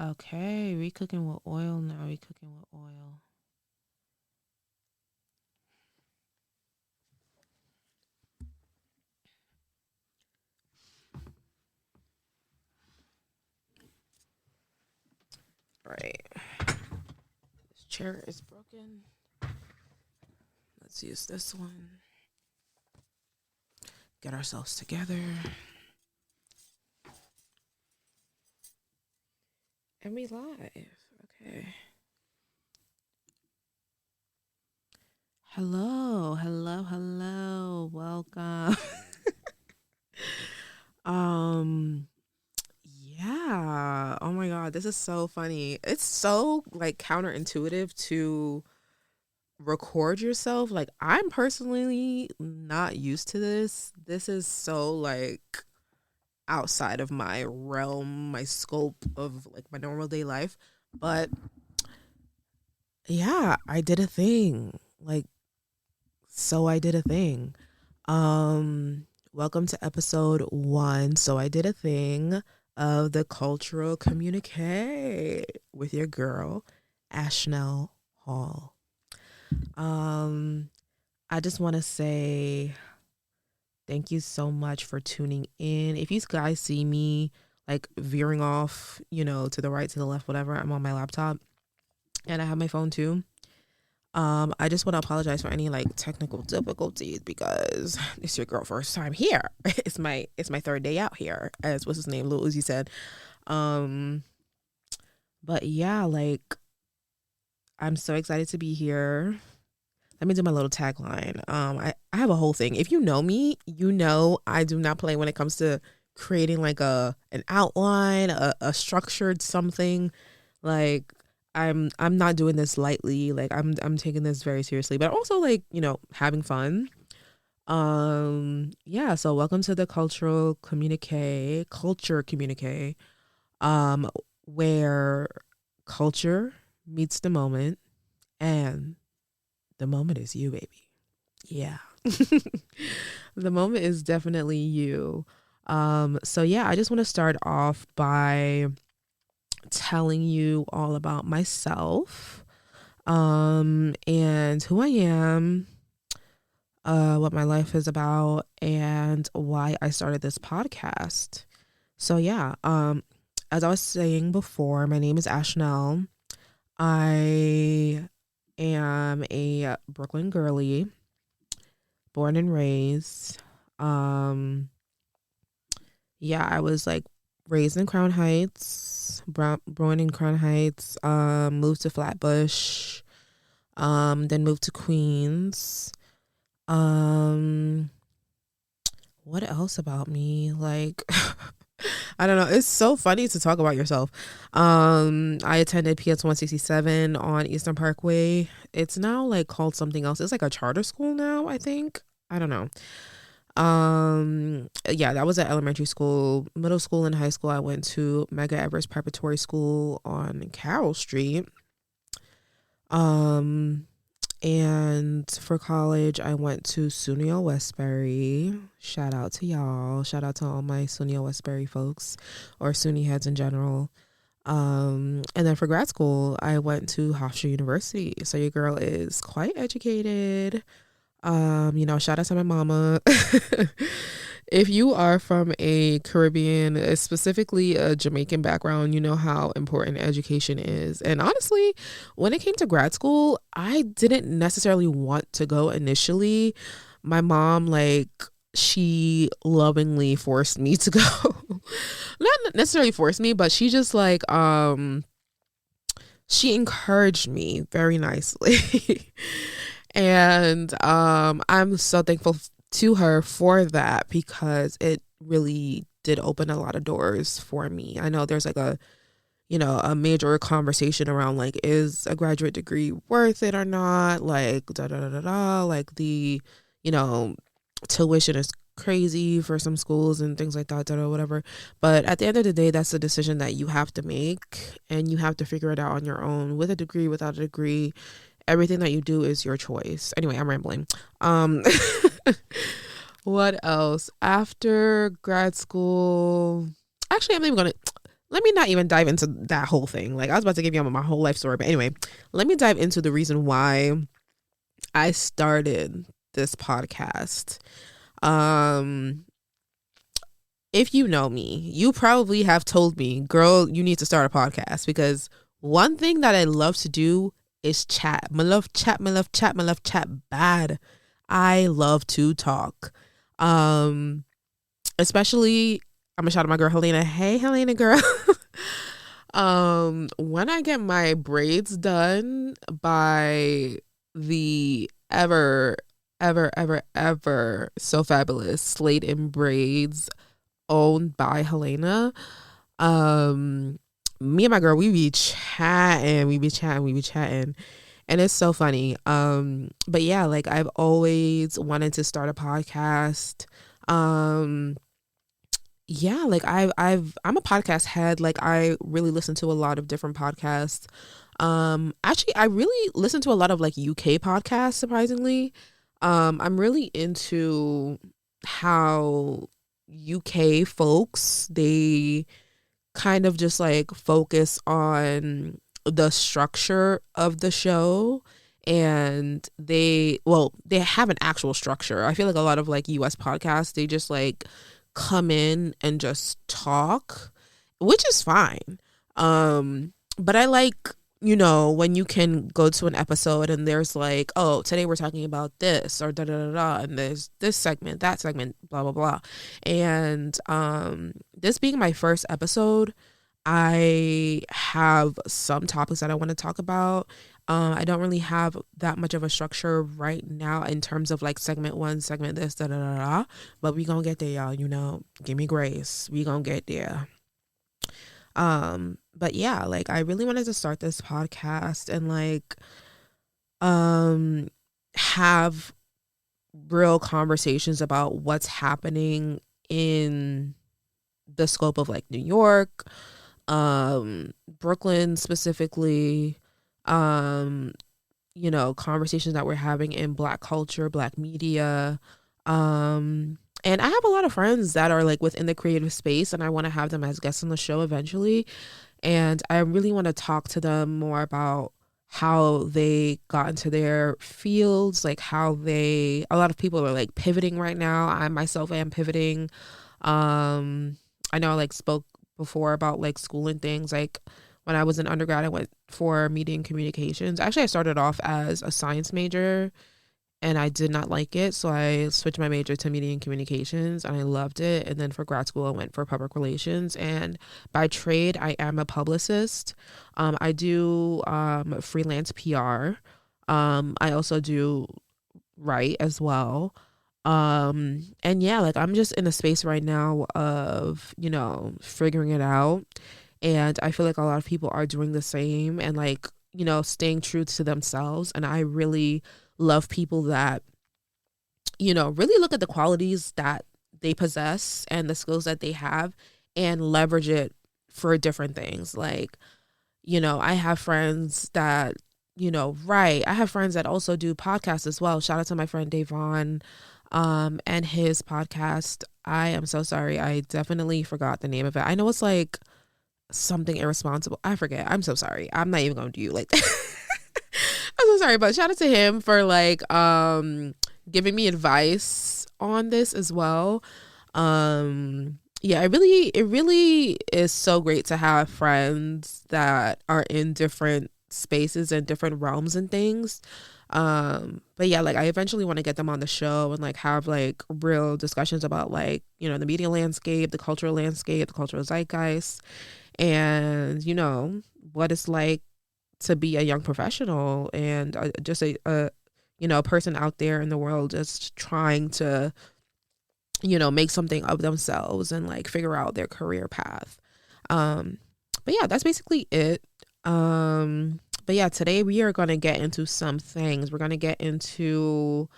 Okay, we cooking with oil now. We cooking with oil. Right. This chair is broken. Let's use this one. Get ourselves together. And we live. Okay. Hello, hello, hello. Welcome. um yeah. Oh my god, this is so funny. It's so like counterintuitive to record yourself. Like I'm personally not used to this. This is so like outside of my realm, my scope of like my normal day life. But yeah, I did a thing. Like so I did a thing. Welcome to episode 1. So I did a thing of the cultural communique with your girl, Ashnell Hall. I just want to say thank you so much for tuning in. If you guys see me like veering off, to the right, to the left, whatever, I'm on my laptop and I have my phone too. I just want to apologize for any like technical difficulties because it's your girl first time here. It's my third day out here, as what's his name, Lil Uzi said. But yeah, like I'm so excited to be here. Let me do my little tagline. I have a whole thing. If you know me, you know I do not play when it comes to creating like an outline, a structured something. Like I'm not doing this lightly. Like I'm taking this very seriously, but also like, having fun. Yeah, so welcome to the culture communique, where culture meets the moment and the moment is you, baby. Yeah. The moment is definitely you. So yeah, I just want to start off by telling you all about myself, and who I am, what my life is about, and why I started this podcast. So yeah, as I was saying before, my name is Ashnell. I am a Brooklyn girly, born and raised. Yeah, I was like raised in Crown Heights, born in Crown Heights, moved to Flatbush, then moved to Queens. What else about me? Like I don't know. It's so funny to talk about yourself. I attended PS 167 on Eastern Parkway. It's now like called something else. It's like a charter school now, I think. I don't know. Yeah, that was at elementary school. Middle school and high school I went to Mega Everest Preparatory School on Carroll Street. And for college I went to SUNY Westbury. Shout out to y'all. Shout out to all my SUNY Westbury folks, or SUNY heads in general. And then for grad school I went to Hofstra University. So your girl is quite educated. Shout out to my mama. If you are from a Caribbean, specifically a Jamaican background, you know how important education is. And honestly, when it came to grad school, I didn't necessarily want to go initially. My mom, like, she lovingly forced me to go. Not necessarily forced me, but she just like she encouraged me very nicely. And I'm so thankful to her for that, because it really did open a lot of doors for me. I know there's like a major conversation around like, is a graduate degree worth it or not? Like da da da da da. Like the, tuition is crazy for some schools and things like that, or whatever. But at the end of the day, that's a decision that you have to make, and you have to figure it out on your own, with a degree, without a degree. Everything that you do is your choice. Anyway, I'm rambling. What else? After grad school, actually, I'm not even gonna. let me not even dive into that whole thing. Like, I was about to give you my whole life story, but anyway, let me dive into the reason why I started this podcast. If you know me, you probably have told me, girl, you need to start a podcast, because one thing that I love to do is chat. My love chat bad. I love to talk. Especially, I'm gonna shout out my girl Helena. Hey Helena girl. When I get my braids done by the ever so fabulous Slate and Braids, owned by Helena, me and my girl, we be chatting, and it's so funny. But yeah, like, I've always wanted to start a podcast. Yeah, like, I'm a podcast head. Like, I really listen to a lot of different podcasts. Actually, I really listen to a lot of like UK podcasts, surprisingly. I'm really into how UK folks, they kind of just like focus on the structure of the show, and they have an actual structure. I feel like a lot of like US podcasts, they just like come in and just talk, which is fine. But I like, when you can go to an episode and there's like, oh, today we're talking about this, or da da da da, and there's this segment, that segment, blah blah blah. And this being my first episode, I have some topics that I want to talk about. I don't really have that much of a structure right now in terms of like segment one, segment this, da da da da. But we gonna get there, y'all. Give me grace. We gonna get there. But yeah, like, I really wanted to start this podcast and like have real conversations about what's happening in the scope of like New York, Brooklyn specifically, conversations that we're having in Black culture, Black media. And I have a lot of friends that are like within the creative space, and I want to have them as guests on the show eventually. And I really want to talk to them more about how they got into their fields, like a lot of people are like pivoting right now. I myself am pivoting. I know I like spoke before about like school and things. Like, when I was in undergrad, I went for media and communications. Actually, I started off as a science major, and I did not like it, so I switched my major to media and communications, and I loved it. And then for grad school, I went for public relations, and by trade, I am a publicist. I do freelance PR. I also do write as well. And yeah, like, I'm just in a space right now of, figuring it out. And I feel like a lot of people are doing the same, and like, staying true to themselves. And I really love people that, really look at the qualities that they possess and the skills that they have and leverage it for different things. Like, I have friends that, write. I have friends that also do podcasts as well. Shout out to my friend Davon, and his podcast. I am so sorry. I definitely forgot the name of it. I know it's like something irresponsible. I forget. I'm so sorry. I'm not even going to do you like that. I'm so sorry, but shout out to him for like giving me advice on this as well. Yeah, it really is so great to have friends that are in different spaces and different realms and things. But yeah, like, I eventually want to get them on the show and like have like real discussions about like, the media landscape, the cultural zeitgeist, and what it's like to be a young professional and just a person out there in the world just trying to make something of themselves and like figure out their career path. But yeah, that's basically it. But yeah, today we are going to get into some things. We're going to get into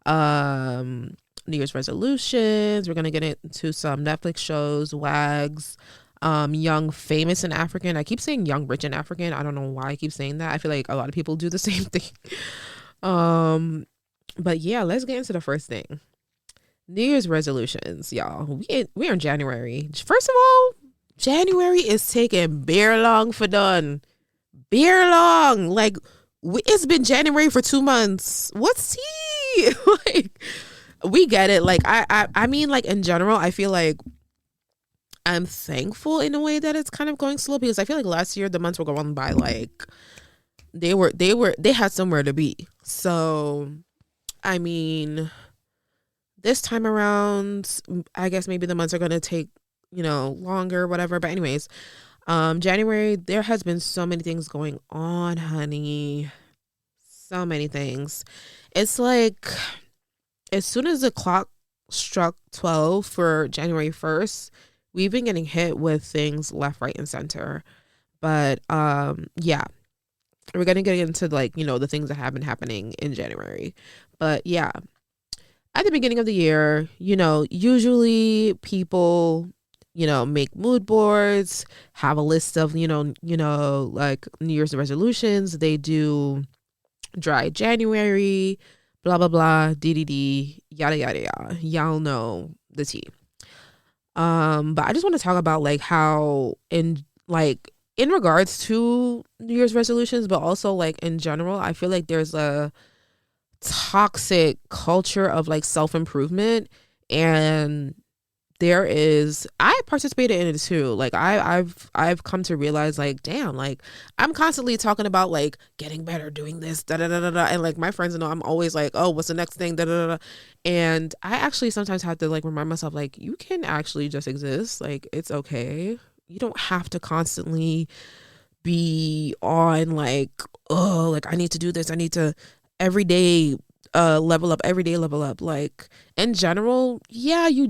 New Year's resolutions. We're going to get into some Netflix shows, WAGs, young, famous, and African. I keep saying young, rich, and African. I don't know why I keep saying that. I feel like a lot of people do the same thing. But yeah, let's get into the first thing. New Year's resolutions, y'all. We're in January. First of all, January is taking bare long for done. Bare long. Like, it's been January for 2 months. What's tea? Like, we get it. Like, I mean, like, in general, I feel like I'm thankful in a way that it's kind of going slow, because I feel like last year the months were going by like they had somewhere to be. So, I mean, this time around, I guess maybe the months are going to take, longer, whatever. But anyways, January, there has been so many things going on, honey. So many things. It's like, as soon as the clock struck 12 for January 1st, we've been getting hit with things left, right, and center. But yeah, we're going to get into like, the things that have been happening in January. But yeah, at the beginning of the year, usually people, make mood boards, have a list of, like New Year's resolutions. They do dry January, blah, blah, blah, DDD, yada, yada, yada. Y'all know the tea. But I just want to talk about like how in regards to New Year's resolutions, but also like in general, I feel like there's a toxic culture of like self-improvement, and I participated in it too. Like I've come to realize like, damn, like I'm constantly talking about like getting better, doing this, da da da da da, and like my friends know I'm always like, oh, what's the next thing, da da da, and I actually sometimes have to like remind myself like, you can actually just exist, like it's okay. You don't have to constantly be on like, oh, like I need to do this, I need to every day level up, every day level up. Like in general, yeah, you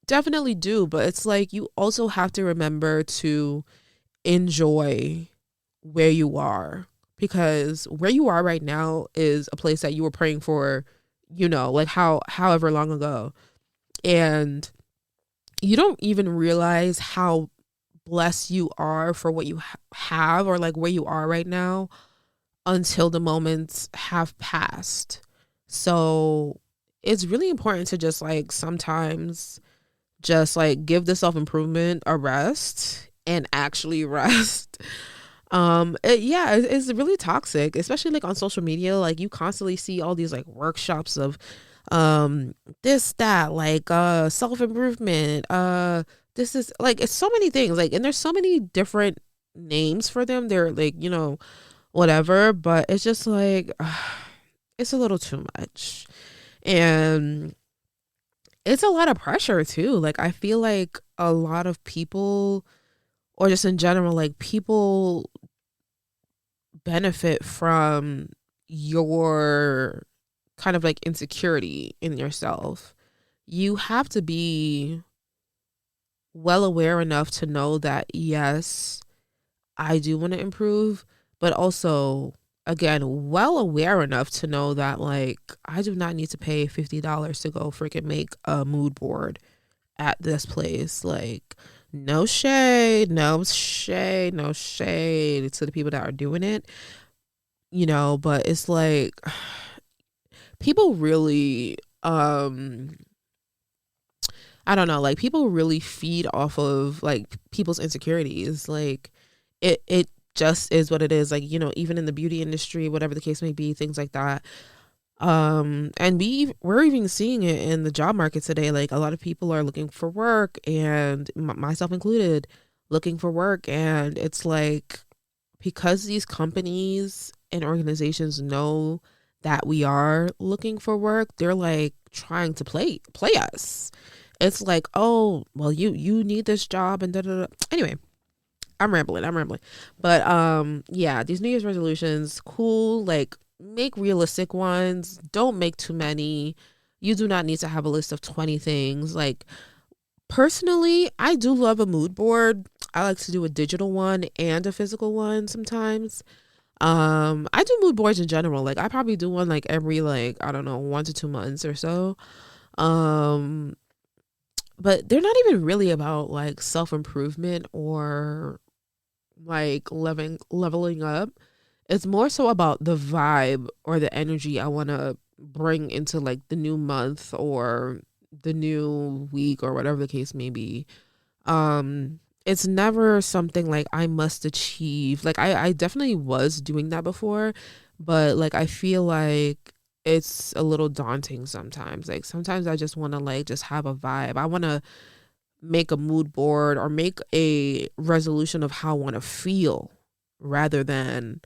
definitely do, but it's like you also have to remember to enjoy where you are, because where you are right now is a place that you were praying for, like however long ago, and you don't even realize how blessed you are for what you have, or like where you are right now, until the moments have passed. So it's really important to just like sometimes just like give the self-improvement a rest and actually rest. It's really toxic, especially like on social media. Like you constantly see all these like workshops of this, that, like self-improvement, this is like, it's so many things, like, and there's so many different names for them. They're like, whatever, but it's just like it's a little too much, and it's a lot of pressure too. Like I feel like a lot of people, or just in general, like people benefit from your kind of like insecurity in yourself. You have to be well aware enough to know that, yes, I do want to improve, but also, again, well aware enough to know that like I do not need to pay $50 to go freaking make a mood board at this place. Like, no shade, no shade, no shade to the people that are doing it, but it's like people really I don't know, like people really feed off of like people's insecurities. Like it just is what it is. Like, even in the beauty industry, whatever the case may be, things like that. And we're even seeing it in the job market today. Like a lot of people are looking for work, and myself included, looking for work, and it's like, because these companies and organizations know that we are looking for work, they're like trying to play us. It's like, oh, well, you need this job, and da da da. Anyway, I'm rambling. But yeah, these New Year's resolutions, cool. Like, make realistic ones. Don't make too many. You do not need to have a list of 20 things. Like, personally, I do love a mood board. I like to do a digital one and a physical one sometimes. I do mood boards in general. Like, I probably do one like every, like, I don't know, 1 to 2 months or so. But they're not even really about like self-improvement or like leveling up. It's more so about the vibe or the energy I want to bring into like the new month or the new week or whatever the case may be. it's never something like I must achieve. Like I definitely was doing that before, but like I feel like it's a little daunting sometimes. Like sometimes I just want to like just have a vibe. I want to make a mood board or make a resolution of how I want to feel rather than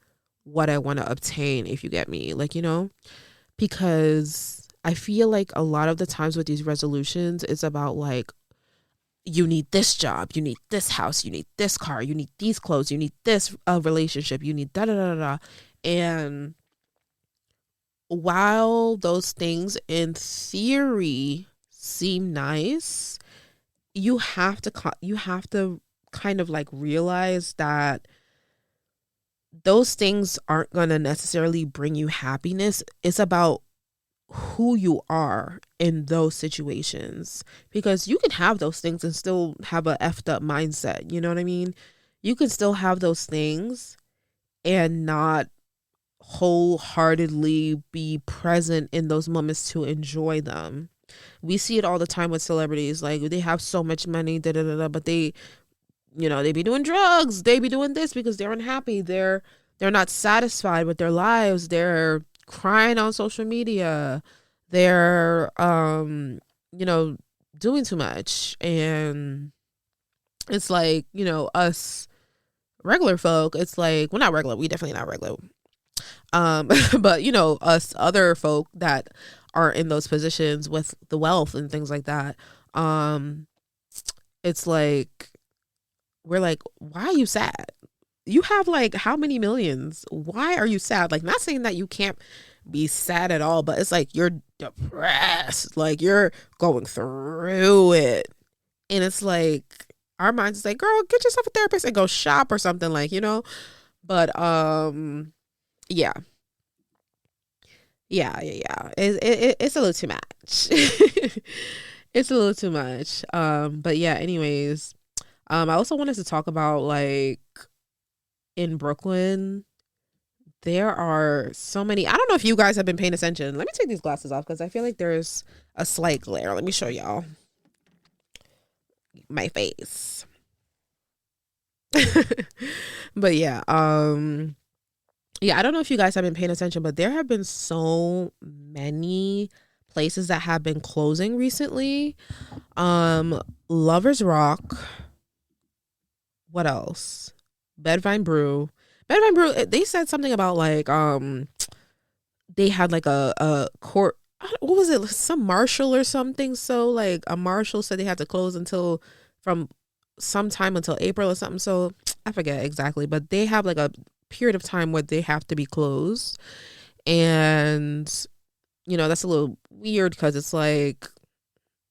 what I want to obtain, if you get me. Like, because I feel like a lot of the times with these resolutions, it's about like, you need this job, you need this house, you need this car, you need these clothes, you need this relationship, you need da da da da. And while those things in theory seem nice, you have to kind of like realize that those things aren't going to necessarily bring you happiness. It's about who you are in those situations, because you can have those things and still have a effed up mindset. You know what I mean? You can still have those things and not wholeheartedly be present in those moments to enjoy them. We see it all the time with celebrities. Like they have so much money, da da da da, but they be doing drugs, they be doing this because they're unhappy. They're not satisfied with their lives. They're crying on social media. They're doing too much. And it's like, us regular folk, it's like, we're not regular, we definitely not regular. But us other folk that are in those positions with the wealth and things like that, it's like, we're like, why are you sad? You have like how many millions? Why are you sad? Like, not saying that you can't be sad at all, but it's like you're depressed, like you're going through it. And it's like our minds is like, girl, get yourself a therapist and go shop or something, like, but yeah. Yeah. It's a little too much. It's a little too much. But yeah, anyways, I also wanted to talk about like in Brooklyn, there are so many. I don't know if you guys have been paying attention. Let me take these glasses off because I feel like there's a slight glare. Let me show y'all my face. But yeah, yeah, I don't know if you guys have been paying attention, but there have been so many places that have been closing recently. Lovers Rock. What else? Vine Brew. Vine Brew, they said something about like they had like a court, what was it? Some marshal or something. So like a marshal said they had to close until from sometime until April or something. So I forget exactly, but they have like a period of time where they have to be closed. And that's a little weird because it's like,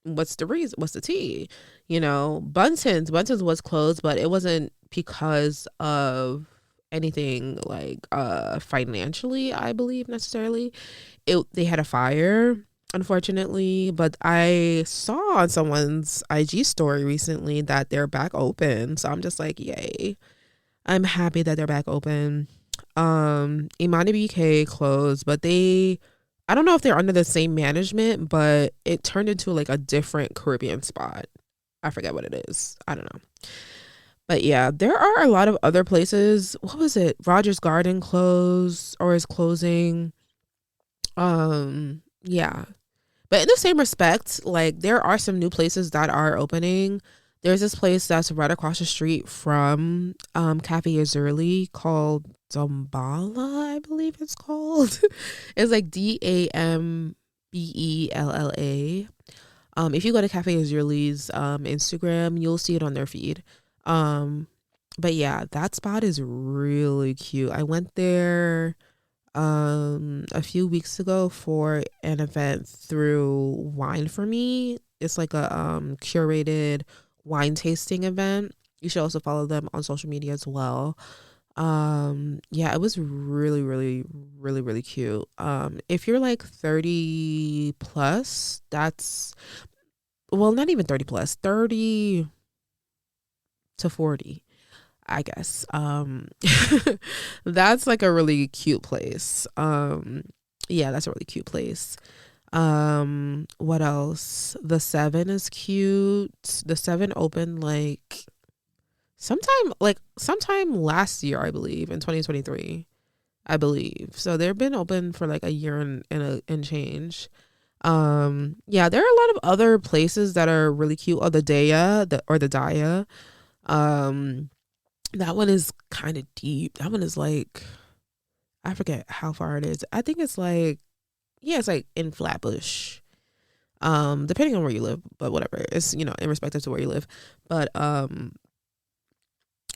what's the reason? What's the tea? Bunton's was closed, but it wasn't because of anything like financially, I believe, necessarily. They had a fire, unfortunately, but I saw on someone's IG story recently that they're back open. So I'm just like, yay. I'm happy that they're back open. Imani BK closed, but I don't know if they're under the same management, but it turned into like a different Caribbean spot. I forget what it is. I don't know. But yeah, there are a lot of other places. What was it? Rogers Garden closed or is closing. Yeah. But in the same respect, like there are some new places that are opening. There's this place that's right across the street from Cafe Azurli called Damballa, I believe it's called. It's like Dambella. If you go to Cafe Azurli's Instagram, you'll see it on their feed. But yeah, that spot is really cute. I went there a few weeks ago for an event through Wine for Me. It's like a curated wine tasting event. You should also follow them on social media as well. Yeah, it was really, really, really, really cute. If you're like 30 plus, not even 30 plus, 30 to 40, I guess. That's like a really cute place. Yeah, that's a really cute place. What else? The 7 is cute. The 7 opened like sometime last year, I believe, in 2023, I believe. So they've been open for like a year and change. Yeah, there are a lot of other places that are really cute. Oh, the Daya, the Daya. Um, that one is kind of deep. That one is like, I forget how far it is. I think it's like, yeah, it's like in Flatbush. Depending on where you live, but whatever. It's, in respect to where you live. But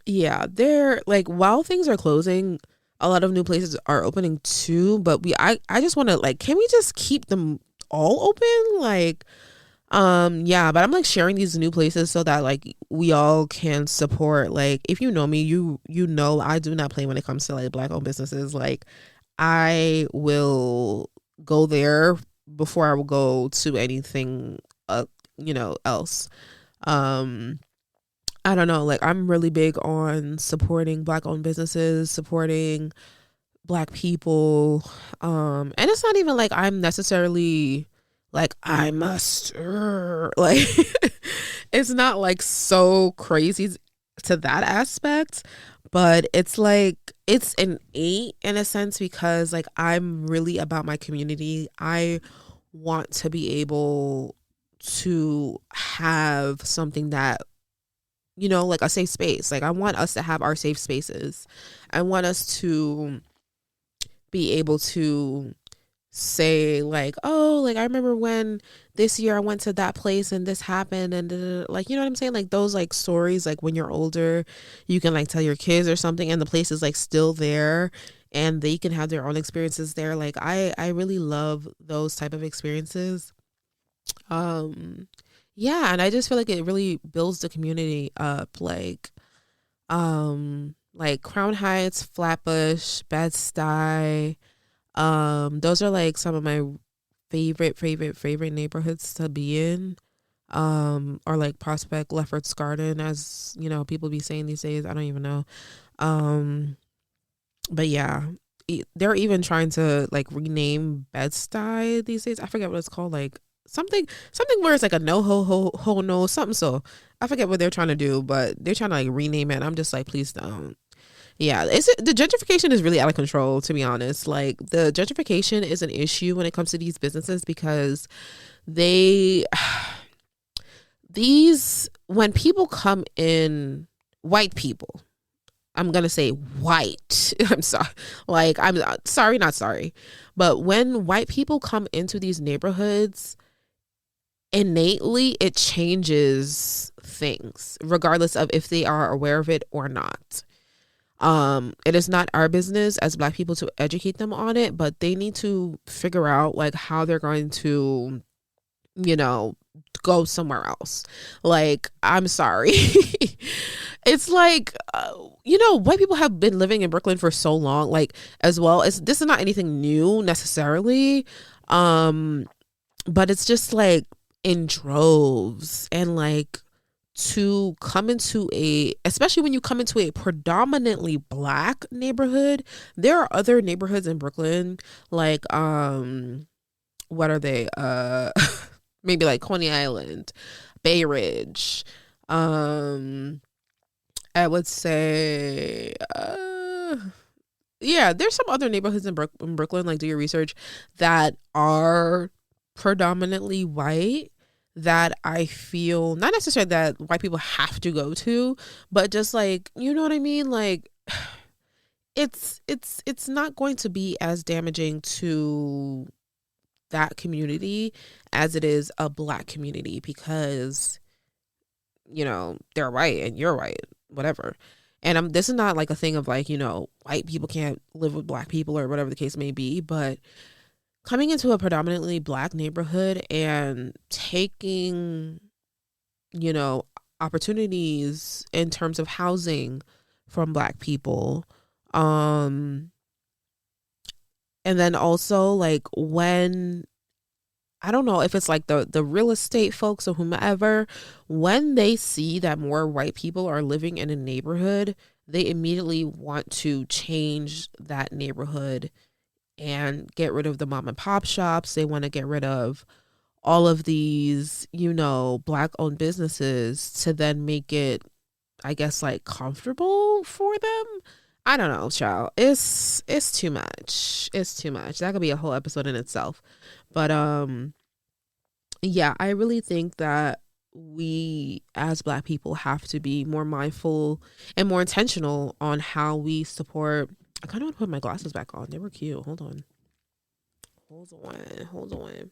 yeah, they're like, while things are closing, a lot of new places are opening too. But I just want to, like, can we just keep them all open? Like, yeah, but I'm like sharing these new places so that like we all can support. Like, if you know me, you know I do not play when it comes to like black owned businesses. Like, I will go there before I will go to anything else. Um I don't know, like I'm really big on supporting black owned businesses, supporting black people. And it's not even like I'm necessarily like I must like it's not like so crazy to that aspect, but it's like it's innate in a sense because like I'm really about my community. I want to be able to have something that, like a safe space. Like I want us to have our safe spaces. I want us to be able to say like, oh, like I remember when this year I went to that place and this happened and like, you know what I'm saying? Like those like stories, like when you're older, you can like tell your kids or something and the place is like still there and they can have their own experiences there. Like I really love those type of experiences. Um yeah, and I just feel like it really builds the community up. Like Crown Heights, Flatbush, Bed-Stuy. Those are like some of my favorite neighborhoods to be in. Or like Prospect, Lefferts Garden, as people be saying these days. I don't even know. Um, but yeah, they're even trying to like rename Bed-Stuy these days. I forget what it's called. Like something where it's like a no ho no something. So I forget what they're trying to do, but they're trying to like rename it. I'm just like, please don't. Yeah, the gentrification is really out of control, to be honest. Like the gentrification is an issue when it comes to these businesses because they when people come in, white people, I'm gonna say white. I'm sorry. Like I'm sorry, not sorry. But when white people come into these neighborhoods, innately it changes things, regardless of if they are aware of it or not. It is not our business as black people to educate them on it, but they need to figure out like how they're going to, go somewhere else. Like, I'm sorry. It's like, white people have been living in Brooklyn for so long, like as well as this is not anything new necessarily. But it's just like in droves and like to come into especially when you come into a predominantly black neighborhood. There are other neighborhoods in Brooklyn like what are they maybe like Coney Island, Bay Ridge, I would say yeah, there's some other neighborhoods in Brooklyn, like do your research, that are predominantly white that I feel not necessarily that white people have to go to, but just like, you know what I mean? Like it's not going to be as damaging to that community as it is a black community because they're white and you're white, whatever. And this is not like a thing of like, white people can't live with black people or whatever the case may be, but coming into a predominantly black neighborhood and taking, opportunities in terms of housing from black people. And then also like when, I don't know if it's like the real estate folks or whomever, when they see that more white people are living in a neighborhood, they immediately want to change that neighborhood and get rid of the mom and pop shops. They want to get rid of all of these, black owned businesses to then make it, I guess, like, comfortable for them. I don't know, child. It's too much. It's too much. That could be a whole episode in itself. But yeah, I really think that we as Black people have to be more mindful and more intentional on how we support. I kind of want to put my glasses back on. They were cute. Hold on. Hold on.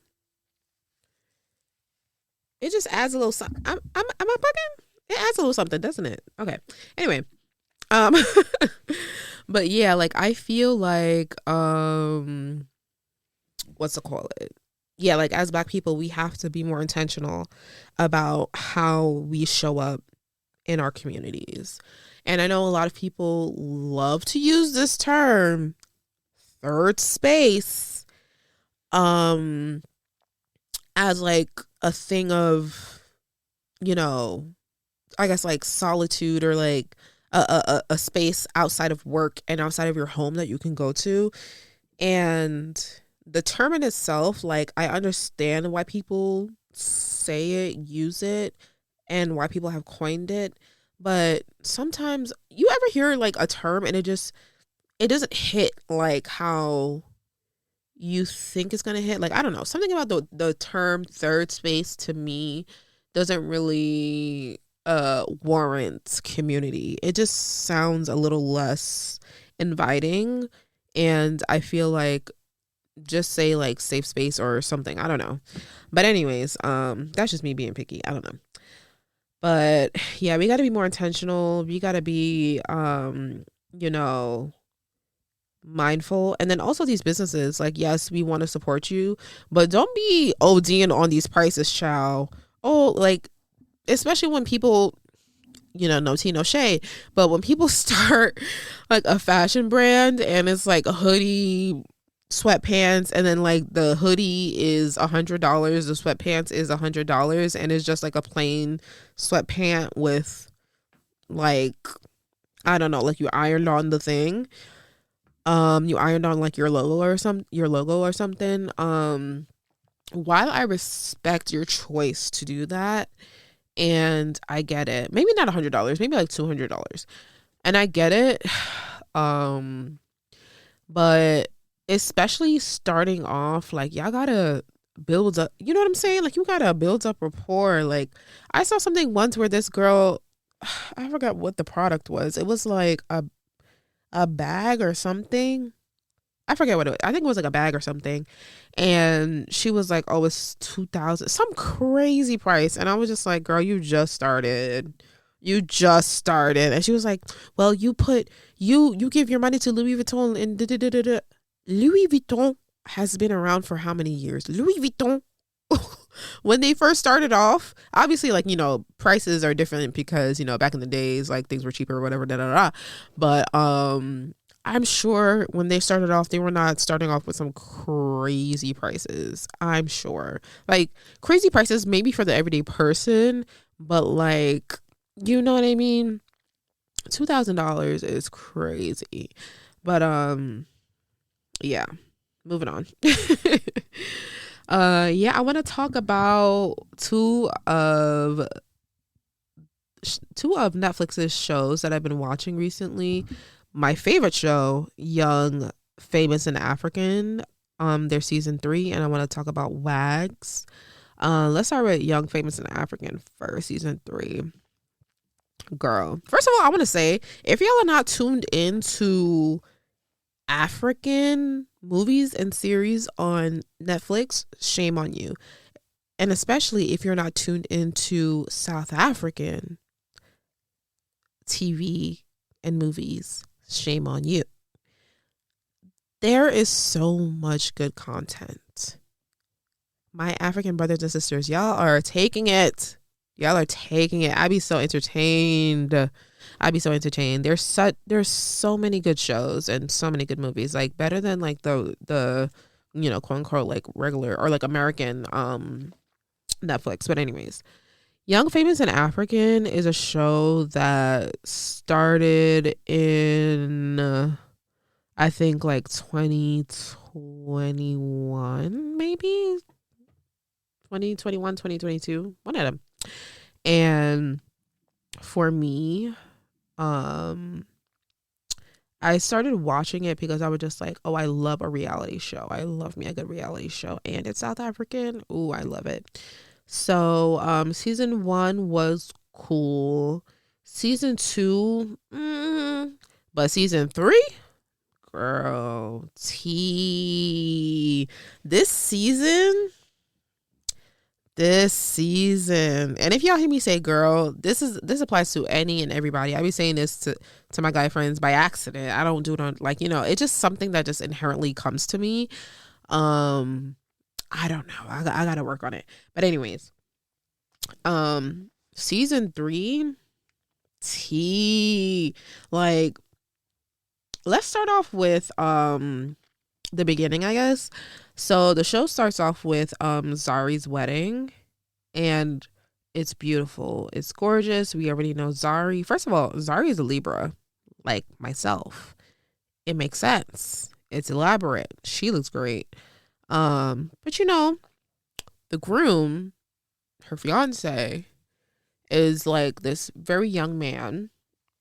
It just adds a little something. Am I bugging? It adds a little something, doesn't it? Okay. Anyway, um, but yeah, like, I feel like what's it call it? Yeah, like, as Black people, we have to be more intentional about how we show up in our communities. And I know a lot of people love to use this term, third space, as like a thing of, you know, I guess, like, solitude, or like a space outside of work and outside of your home that you can go to. And the term in itself, like, I understand why people say it, use it, and why people have coined it. But sometimes, you ever hear like a term and it doesn't hit like how you think it's gonna hit. Like, I don't know, something about the term third space to me doesn't really warrant community. It just sounds a little less inviting, and I feel like, just say like safe space or something. I don't know. But anyways, that's just me being picky. I don't know. But yeah, we got to be more intentional. We got to be you know, mindful. And then also, these businesses, like, yes, we want to support you, but don't be ODing on these prices, child. Oh, like, especially when people, no tea, no shade, but when people start like a fashion brand and it's like a hoodie, sweatpants, and then like the hoodie is $100, the sweatpants is $100, and it's just like a plain sweatpant with, like, I don't know, like, you ironed on the thing, you ironed on like your logo or something. While I respect your choice to do that, and I get it, maybe not $100, maybe like $200, and I get it, but especially starting off, like, y'all gotta build up, you know what I'm saying? Like, you gotta build up rapport. Like, I saw something once where this girl, I forgot what the product was. It was like a bag or something. I forget what it was. I think it was like a bag or something. And she was like, oh, it's 2,000, some crazy price. And I was just like, girl, you just started. And she was like, well, you give your money to Louis Vuitton and da, da, da, da, da. Louis Vuitton has been around for how many years? Louis Vuitton, when they first started off, obviously, like, prices are different because, back in the days, like, things were cheaper or whatever, da, da, da. But I'm sure when they started off, they were not starting off with some crazy prices. I'm sure, like, crazy prices maybe for the everyday person, but, like, you know what I mean? $2,000 is crazy. But yeah, moving on. Yeah, I want to talk about two of Netflix's shows that I've been watching recently. My favorite show, Young, Famous, and African. Their season 3, and I want to talk about WAGS. Let's start with Young, Famous, and African first, season 3. Girl, first of all, I want to say, if y'all are not tuned into African movies and series on Netflix, shame on you. And especially if you're not tuned into South African TV and movies, shame on you. There is so much good content. My African brothers and sisters, y'all are taking it. I be so entertained. There's so many good shows and so many good movies, like, better than like the quote unquote like regular or like American Netflix. But anyways, Young, Famous, and African is a show that started in I think like 2021, maybe 2021, 2022, one of them. And for me, I started watching it because I was just like, oh, I love a reality show. I love me a good reality show. And it's South African. Ooh, I love it. So season 1 was cool. Season 2, but season 3, girl, tea. This season, and if y'all hear me say girl, this applies to any and everybody. I be saying this to my guy friends by accident. I don't do it on, like, it's just something that just inherently comes to me. I don't know. I gotta work on it. But anyways, season 3, tea. Like, let's start off with the beginning, I guess. So the show starts off with Zari's wedding, and it's beautiful. It's gorgeous. We already know Zari. First of all, Zari is a Libra, like myself. It makes sense. It's elaborate. She looks great. But the groom, her fiance, is like this very young man.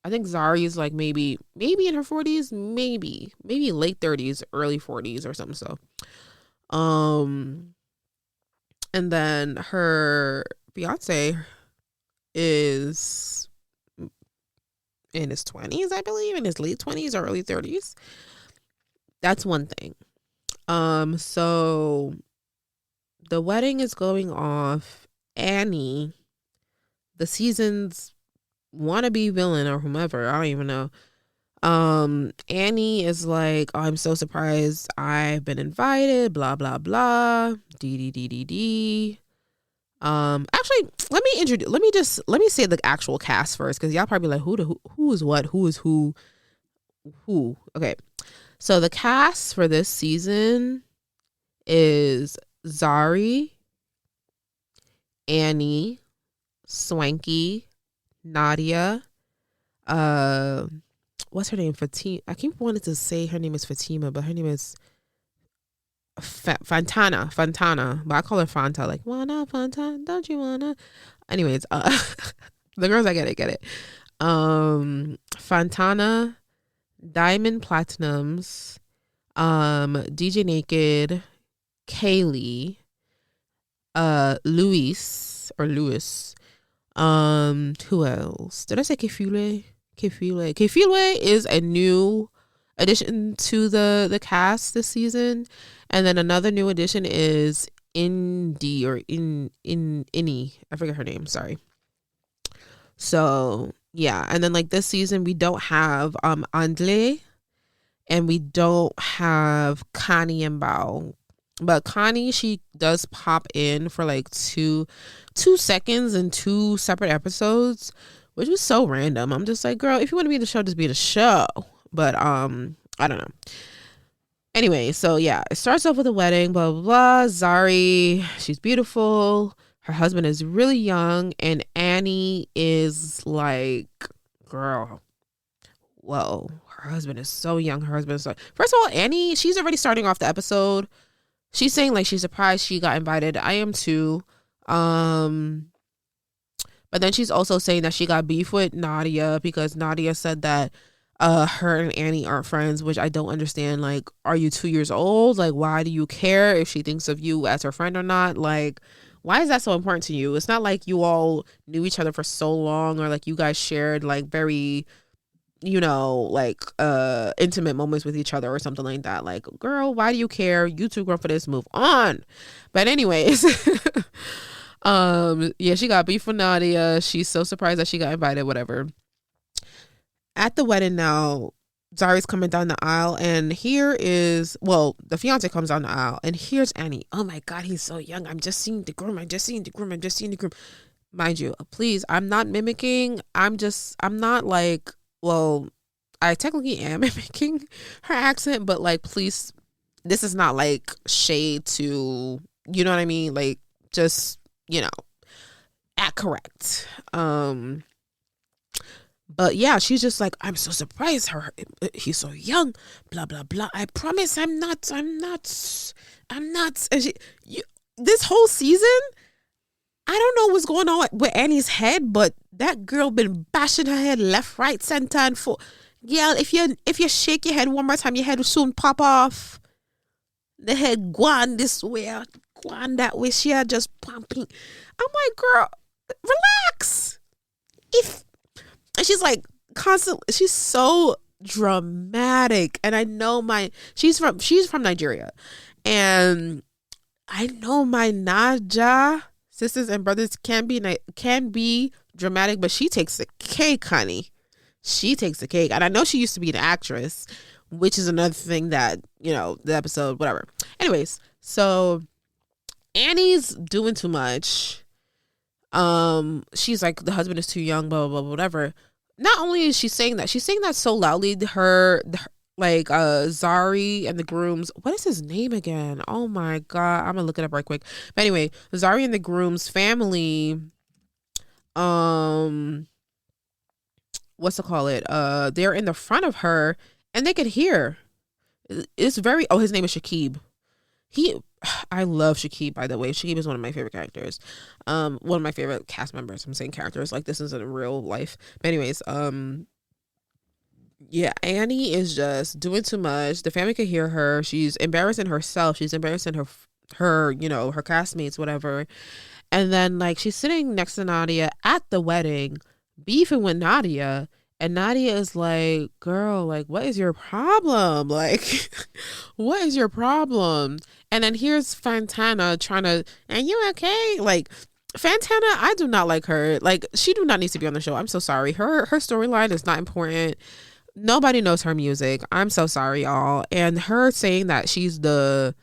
I think Zari is like maybe in her 40s, maybe late 30s, early 40s or something. So, and then her fiance is in his 20s, I believe, in his late 20s or early 30s. That's one thing. So the wedding is going off. Annie, the season's wannabe villain or whomever, I don't even know. Annie is like, oh, I'm so surprised I've been invited, blah blah blah, d. Actually, let me say the actual cast first, because y'all probably like, who is what, who is who. Okay, so the cast for this season is Zari, Annie, Swanky, Nadia, what's her name? Fatima. I keep wanting to say her name is Fatima, but her name is Fantana. But I call her Fanta. Like, wanna Fanta? Don't you wanna? Anyways, the girls, I get it. Fantana, Diamond Platinums, DJ Naked, Kaylee, Luis, who else? Did I say Kefule? Kefule is a new addition to the cast this season, and then another new addition is Indy or Inni. I forget her name. Sorry. So yeah, and then like this season we don't have Andle, and we don't have Connie and Bao. But Connie, she does pop in for like two seconds in 2 separate episodes, which was so random. I'm just like, girl, if you want to be in the show, just be in the show. But I don't know. Anyway, so yeah, it starts off with a wedding, blah blah blah. Zari, she's beautiful. Her husband is really young, and Annie is like, girl, whoa, her husband is so young. First of all, Annie, she's already starting off the episode. She's saying like she's surprised she got invited. I am too. But then she's also saying that she got beef with Nadia because Nadia said that her and Annie aren't friends, which I don't understand. Like, are you 2 years old? Like, why do you care if she thinks of you as her friend or not? Like, why is that so important to you? It's not like you all knew each other for so long, or like you guys shared like very, like intimate moments with each other or something like that. Like, girl, why do you care? You too grown for this. Move on. But anyways, yeah, she got beef with Nadia. She's so surprised that she got invited, whatever. At the wedding now, Zari's coming down the aisle, and the fiance comes down the aisle, and here's Annie. Oh my God, he's so young. I'm just seeing the groom. Mind you, please, I'm not mimicking. I'm not like, well, I technically am mimicking her accent, but like, please, this is not like shade to, you know what I mean? Like, just, act correct. But yeah, she's just like, I'm so surprised he's so young, blah blah blah. I promise I'm not. And this whole season, I don't know what's going on with Annie's head, but that girl been bashing her head left, right, center, and for. Yeah, if you shake your head one more time, your head will soon pop off. The head gone this way, gone that way. She had just pumping. I'm like, girl, relax. If and she's like constantly, she's so dramatic, and I know she's from Nigeria, and I know my Naja sisters and brothers can be dramatic, but she takes the cake, honey. She takes the cake. And I know she used to be an actress, which is another thing that, the episode, whatever. Anyways, so Annie's doing too much. She's like, the husband is too young, blah, blah, blah, whatever. Not only is she's saying that so loudly, Zari and the grooms, what is his name again? Oh my God. I'm gonna look it up right quick. But anyway, Zari and the grooms family, what's to call it? They're in the front of her and they could hear. It's very, his name is Shakib. I love Shakib, by the way. Shakib is one of my favorite characters. One of my favorite cast members. I'm saying characters like this is in real life. But anyways, yeah, Annie is just doing too much. The family could hear her. She's embarrassing herself. She's embarrassing her her castmates, whatever. And then like she's sitting next to Nadia at the wedding, beefing with Nadia. And Nadia is like, girl, like, what is your problem? Like, what is your problem? And then here's Fantana trying to, are you okay? Like, Fantana, I do not like her. Like, she do not need to be on the show. I'm so sorry. Her storyline is not important. Nobody knows her music. I'm so sorry, y'all. And her saying that she's the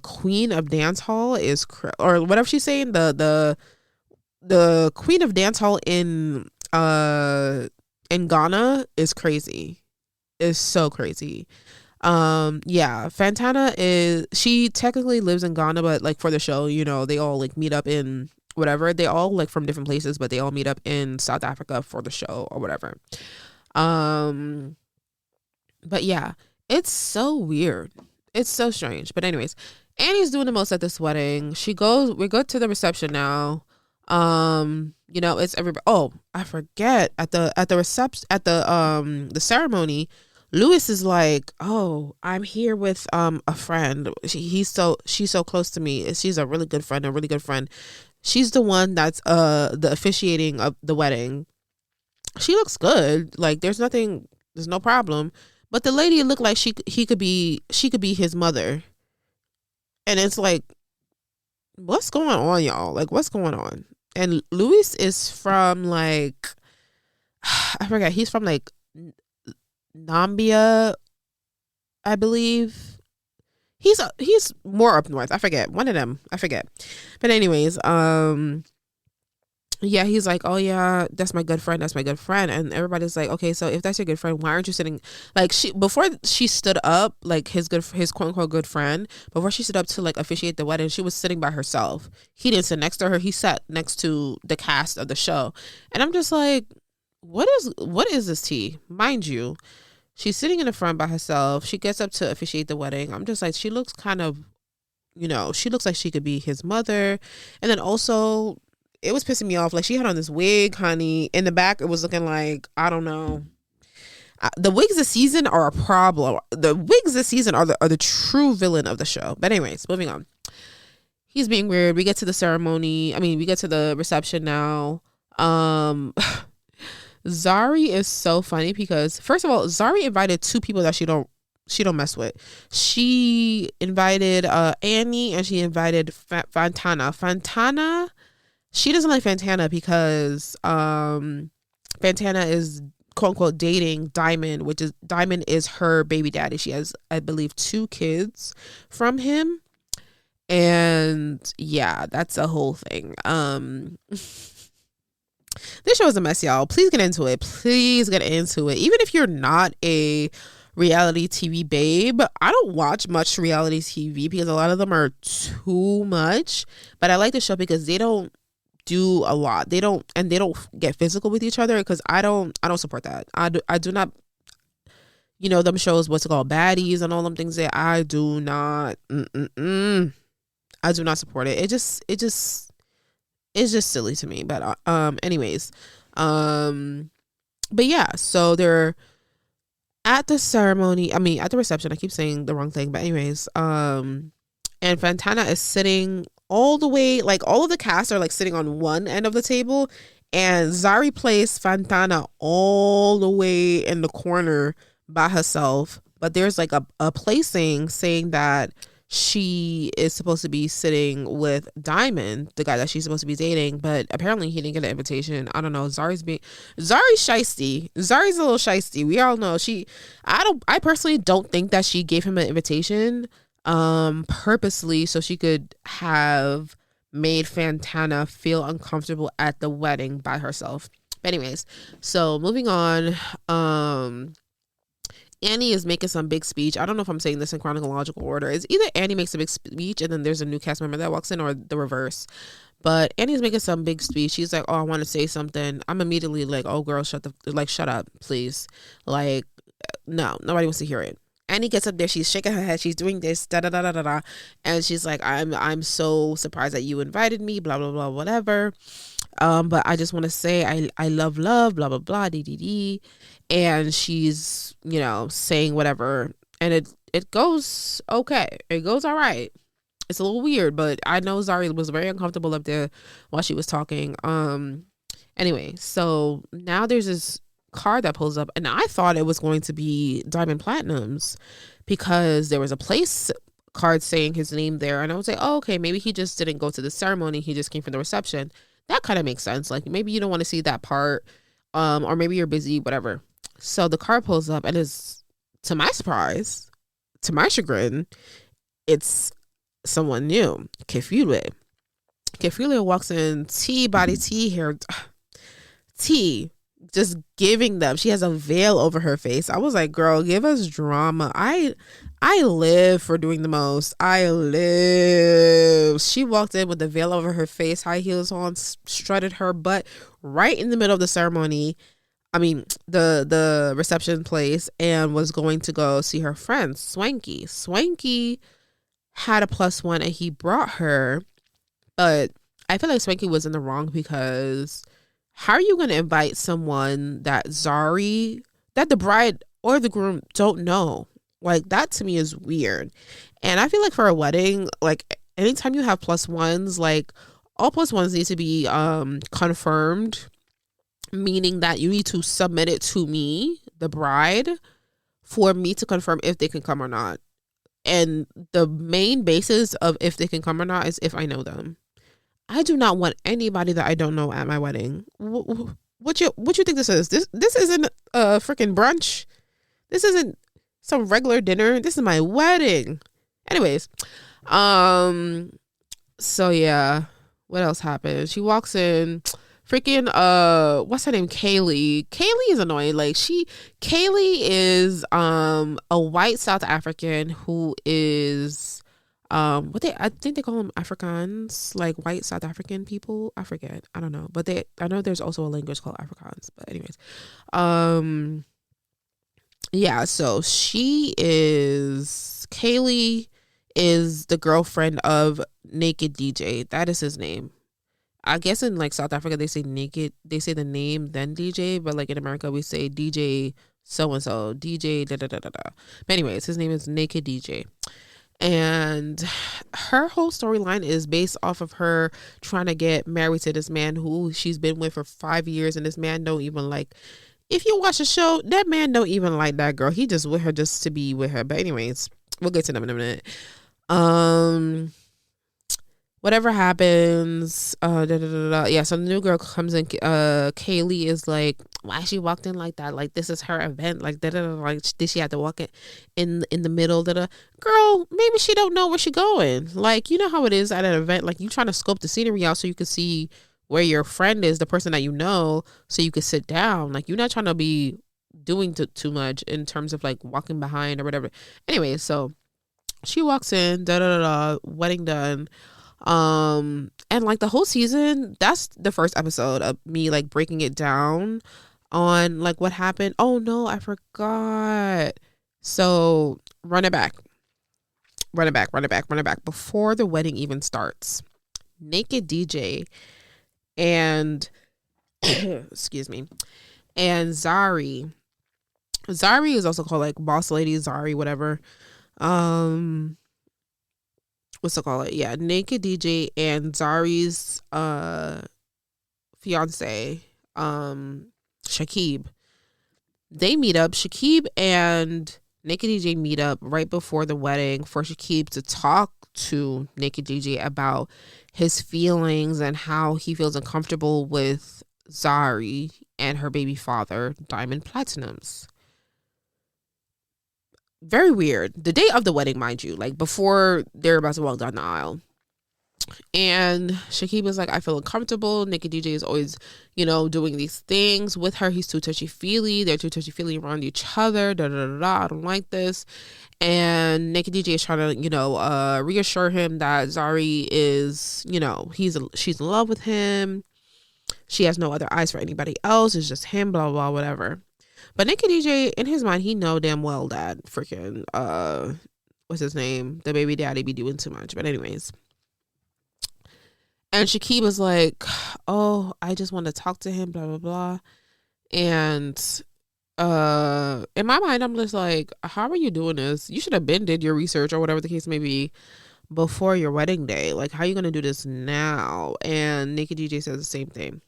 queen of dance hall is, or whatever she's saying, the queen of dance hall in Ghana is crazy. Is so crazy. Yeah, Fantana she technically lives in Ghana, but like for the show, they all like meet up in whatever. They all like from different places, but they all meet up in South Africa for the show or whatever. But yeah, it's so weird. It's so strange. But anyways, Annie's doing the most at this wedding. We go to the reception now. It's everybody. Oh, I forget at the reception at the ceremony, Louis is like, oh, I'm here with a friend. She's so close to me. She's a really good friend. She's the one that's the officiating of the wedding. She looks good. Like there's no problem. But the lady looked like she could be his mother. And it's like, what's going on, y'all? Like, what's going on? And Luis is from like, I forget. He's from like Nambia, I believe. He's more up north. I forget. One of them. I forget. But anyways, yeah, he's like, oh yeah, that's my good friend. And everybody's like, okay, so if that's your good friend, why aren't you sitting like before she stood up, like his quote unquote good friend, before she stood up to like officiate the wedding, she was sitting by herself. He didn't sit next to her. He sat next to the cast of the show. And I'm just like, what is this tea? Mind you, she's sitting in the front by herself. She gets up to officiate the wedding. I'm just like, she looks kind of, she looks like she could be his mother. And then also, it was pissing me off. Like, she had on this wig, honey. In the back, it was looking like, I don't know. The wigs this season are a problem. The wigs this season are the true villain of the show. But anyways, moving on. He's being weird. We get to the ceremony. We get to the reception now. Zari is so funny because, first of all, Zari invited two people that she don't mess with. She invited Annie and she invited Fantana. Fantana, she doesn't like Fantana because Fantana is quote unquote dating Diamond, which is Diamond is her baby daddy. She has, I believe, 2 kids from him. And yeah, that's a whole thing. This show is a mess, y'all. Please get into it. Even if you're not a reality TV babe, I don't watch much reality TV because a lot of them are too much. But I like the show because they don't do a lot. They don't get physical with each other because I don't support that. I do not, them shows, what's it called, baddies and all them things that I do not I do not support it. It just it's just silly to me. But anyways, but yeah, so they're at the ceremony. I mean, at the reception. I keep saying the wrong thing, but anyways, and Fantana is sitting all the way, like all of the cast are like sitting on one end of the table, and Zari placed Fantana all the way in the corner by herself. But there's like a placing saying that she is supposed to be sitting with Diamond, the guy that she's supposed to be dating, but apparently he didn't get an invitation. I don't know. Zari's shisty. Zari's a little shisty. We all know I personally don't think that she gave him an invitation purposely so she could have made Fantana feel uncomfortable at the wedding by herself. But anyways, so moving on, Annie is making some big speech. I don't know if I'm saying this in chronological order. It's either Annie makes a big speech and then there's a new cast member that walks in, or the reverse. But Annie's making some big speech. She's like, "Oh, I want to say something." I'm immediately like, "Oh, girl, shut up, please." Like, no, nobody wants to hear it. Annie gets up there. She's shaking her head. She's doing this, da da da da da da, and she's like, "I'm so surprised that you invited me." Blah blah blah, whatever. But I just want to say I love, blah blah blah, dee. And she's, saying whatever, and it goes okay. It goes all right. It's a little weird, but I know Zari was very uncomfortable up there while she was talking. Anyway, so now there's this car that pulls up, and I thought it was going to be Diamond Platinum's because there was a place card saying his name there, and I was like, oh, okay, maybe he just didn't go to the ceremony. He just came for the reception. That kind of makes sense. Like, maybe you don't want to see that part, or maybe you're busy, whatever. So the car pulls up, and is, to my surprise, to my chagrin, it's someone new. Kefule walks in, body hair, just giving them. She has a veil over her face. I was like, girl, give us drama. I live for doing the most. I live. She walked in with the veil over her face, high heels on, strutted her butt right in the middle of the ceremony. I mean, the reception place, and was going to go see her friend, Swanky. Swanky had a +1 and he brought her, but I feel like Swanky was in the wrong because how are you going to invite someone that the bride or the groom don't know? Like, that to me is weird. And I feel like for a wedding, like anytime you have +1s, like all +1s need to be confirmed, meaning that you need to submit it to me, the bride, for me to confirm if they can come or not. And the main basis of if they can come or not is if I know them. I do not want anybody that I don't know at my wedding. What you think this is? This isn't a freaking brunch. This isn't some regular dinner. This is my wedding. Anyways, so yeah, what else happened? She walks in. Freaking what's her name? Kaylee is annoying. Like, Kaylee is a white South African who is I think they call them Afrikaans, like white South African people. I forget, I don't know, but I know there's also a language called Afrikaans. But anyways, yeah, so Kaylee is the girlfriend of Naked DJ. That is his name. I guess in like South Africa they say naked, they say the name then DJ, but like in America we say DJ so and so, DJ da da da da da. But anyways, his name is Naked DJ, and her whole storyline is based off of her trying to get married to this man who she's been with for 5 years, and this man don't even like. If you watch the show, that man don't even like that girl. He just with her just to be with her. But anyways, we'll get to them in a minute. Whatever happens, yeah, so the new girl comes in. Kaylee is like, why she walked in like that? Like, this is her event. Like, like, did she have to walk in the middle? Girl, maybe she don't know where she going. Like, you know how it is at an event. Like, you trying to scope the scenery out so you can see where your friend is, the person that you know, so you can sit down. Like, you're not trying to be doing too much in terms of like walking behind or whatever. Anyway, so she walks in, wedding done. And like the whole season, that's the first episode of me like breaking it down on like what happened. Oh no, I forgot. So run it back before the wedding even starts. Naked DJ and excuse me, and Zari is also called like Boss Lady Zari, whatever. What's it called? Yeah, Naked DJ and Zari's fiance, Shakib. They meet up. Shakib and Naked DJ meet up right before the wedding for Shakib to talk to Naked DJ about his feelings and how he feels uncomfortable with Zari and her baby father, Diamond Platinums. Very weird. The day of the wedding, mind you, like before they're about to walk down the aisle. And Shakib was like, I feel uncomfortable. Naked DJ is always, doing these things with her. He's too touchy-feely. They're too touchy-feely around each other. Da, da, da, da. I don't like this. And Naked DJ is trying to, reassure him that Zari is, she's in love with him. She has no other eyes for anybody else. It's just him, blah, blah, whatever. But Naked DJ, in his mind, he know damn well that freaking, what's his name? The baby daddy be doing too much. But anyways. And Shakib was like, oh, I just want to talk to him, blah, blah, blah. And in my mind, I'm just like, how are you doing this? You should have did your research or whatever the case may be before your wedding day. Like, how are you going to do this now? And Naked DJ says the same thing.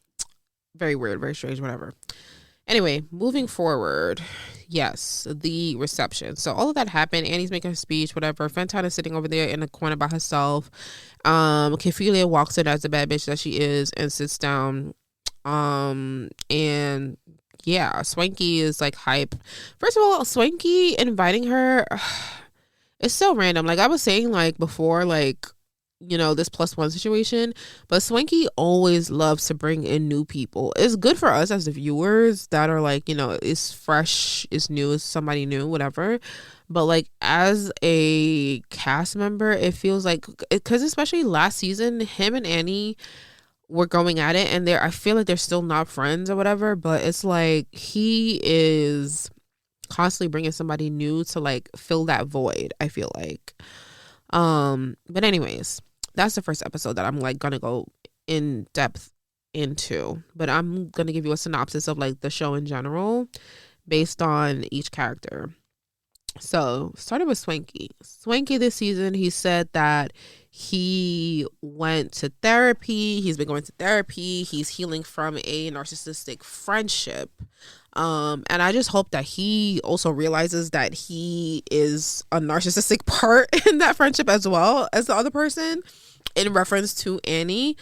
Very weird, very strange, whatever. Anyway, moving forward, yes, the reception. So all of that happened. Annie's making a speech, whatever. Fentana is sitting over there in the corner by herself. Ophelia walks in as the bad bitch that she is and sits down. And yeah, Swanky is like hype. First of all, Swanky inviting her, it's so random. Like I was saying, like before, like, this +1 situation, but Swanky always loves to bring in new people. It's good for us as the viewers that are like, it's fresh, it's new, it's somebody new, whatever. But like as a cast member, it feels like, because especially last season, him and Annie were going at it, and I feel like they're still not friends or whatever, but it's like he is constantly bringing somebody new to like fill that void, I feel like. But anyways, that's the first episode that I'm like gonna go in depth into, but I'm gonna give you a synopsis of like the show in general based on each character. So started with Swanky this season. He said that he went to therapy. He's been going to therapy. He's healing from a narcissistic friendship. And I just hope that he also realizes that he is a narcissistic part in that friendship as well as the other person, in reference to Annie.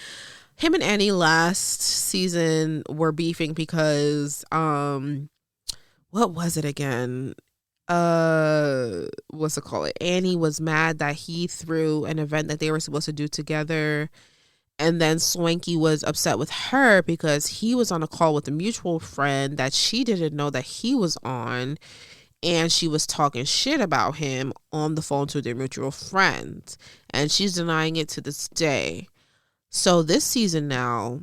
Him and Annie last season were beefing because, what was it again? What's it called? Annie was mad that he threw an event that they were supposed to do together. And then Swanky was upset with her because he was on a call with a mutual friend that she didn't know that he was on. And she was talking shit about him on the phone to their mutual friend. And she's denying it to this day. So this season now,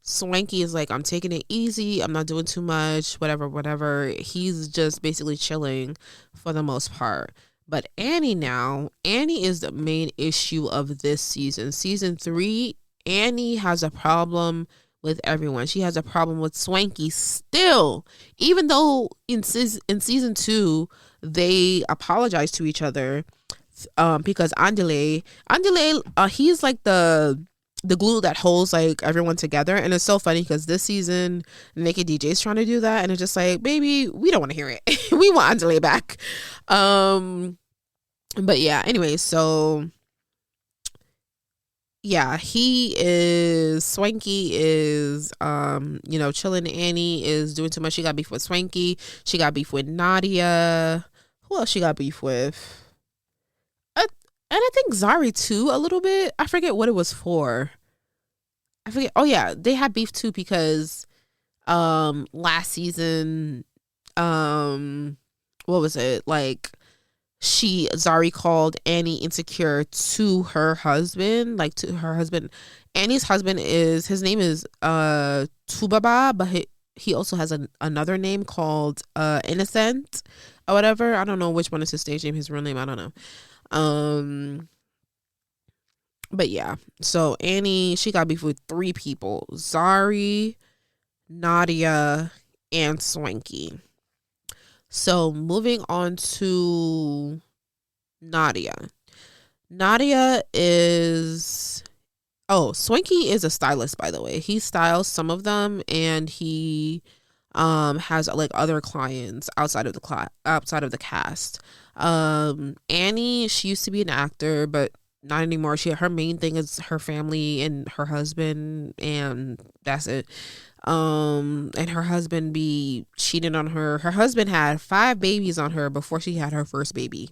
Swanky is like, I'm taking it easy. I'm not doing too much, whatever. He's just basically chilling for the most part. But Annie is the main issue of this season. Season 3, Annie has a problem with everyone. She has a problem with Swanky still. Even though in season 2, they apologize to each other because Andile, he's like the glue that holds like everyone together. And it's so funny because this season Naked DJ is trying to do that, and it's just like, baby, we don't want to hear it. We want Andile back. But yeah, anyway, so yeah, Swanky is chilling. Annie is doing too much. She got beef with Swanky. She got beef with Nadia. Who else she got beef with? And I think Zari too, a little bit. I forget what it was for. I forget. Oh yeah, they had beef too because last season, what was it? Like Zari called Annie insecure to her husband, Annie's husband his name is Tubaba, but he also has another name called Innocent or whatever. I don't know which one is his stage name, his real name, I don't know. But yeah, so Annie, she got beef with 3 people: Zari, Nadia, and Swanky. So moving on to Nadia. Nadia is Swanky is a stylist, by the way. He styles some of them, and he has like other clients outside of the cast. Annie, she used to be an actor, but not anymore. Her main thing is her family and her husband, and that's it. And her husband be cheating on her. Her husband had 5 babies on her before she had her first baby.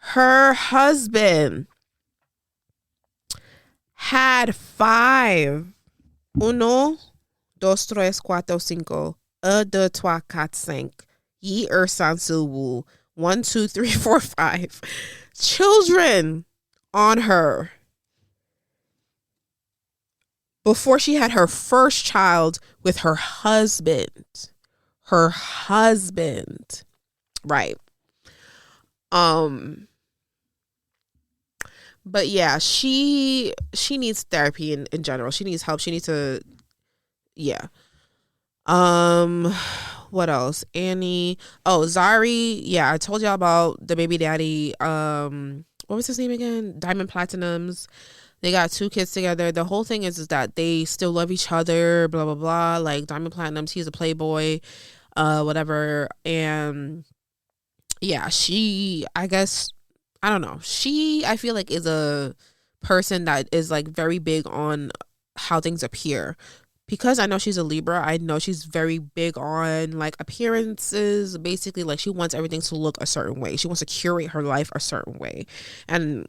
Her husband had 5. Uno, dos, tres, cuatro, cinco. Un, deux, trois, quatre, cinq. Yi, san, su, wu. 1, 2, 3, 4, 5 children on her before she had her first child with her husband. Her husband. Right. But yeah, she needs therapy in general. She needs help. She needs to, yeah. What else? Annie. Oh, Zari. Yeah, I told y'all about the baby daddy. What was his name again? Diamond Platinums. They got 2 kids together. The whole thing is that they still love each other. Blah blah blah. Like Diamond Platinums, he's a playboy, whatever. And yeah, I guess, I don't know. I feel like is a person that is like very big on how things appear. Because I know she's a Libra, I know she's very big on like appearances. Basically, like she wants everything to look a certain way. She wants to curate her life a certain way. And,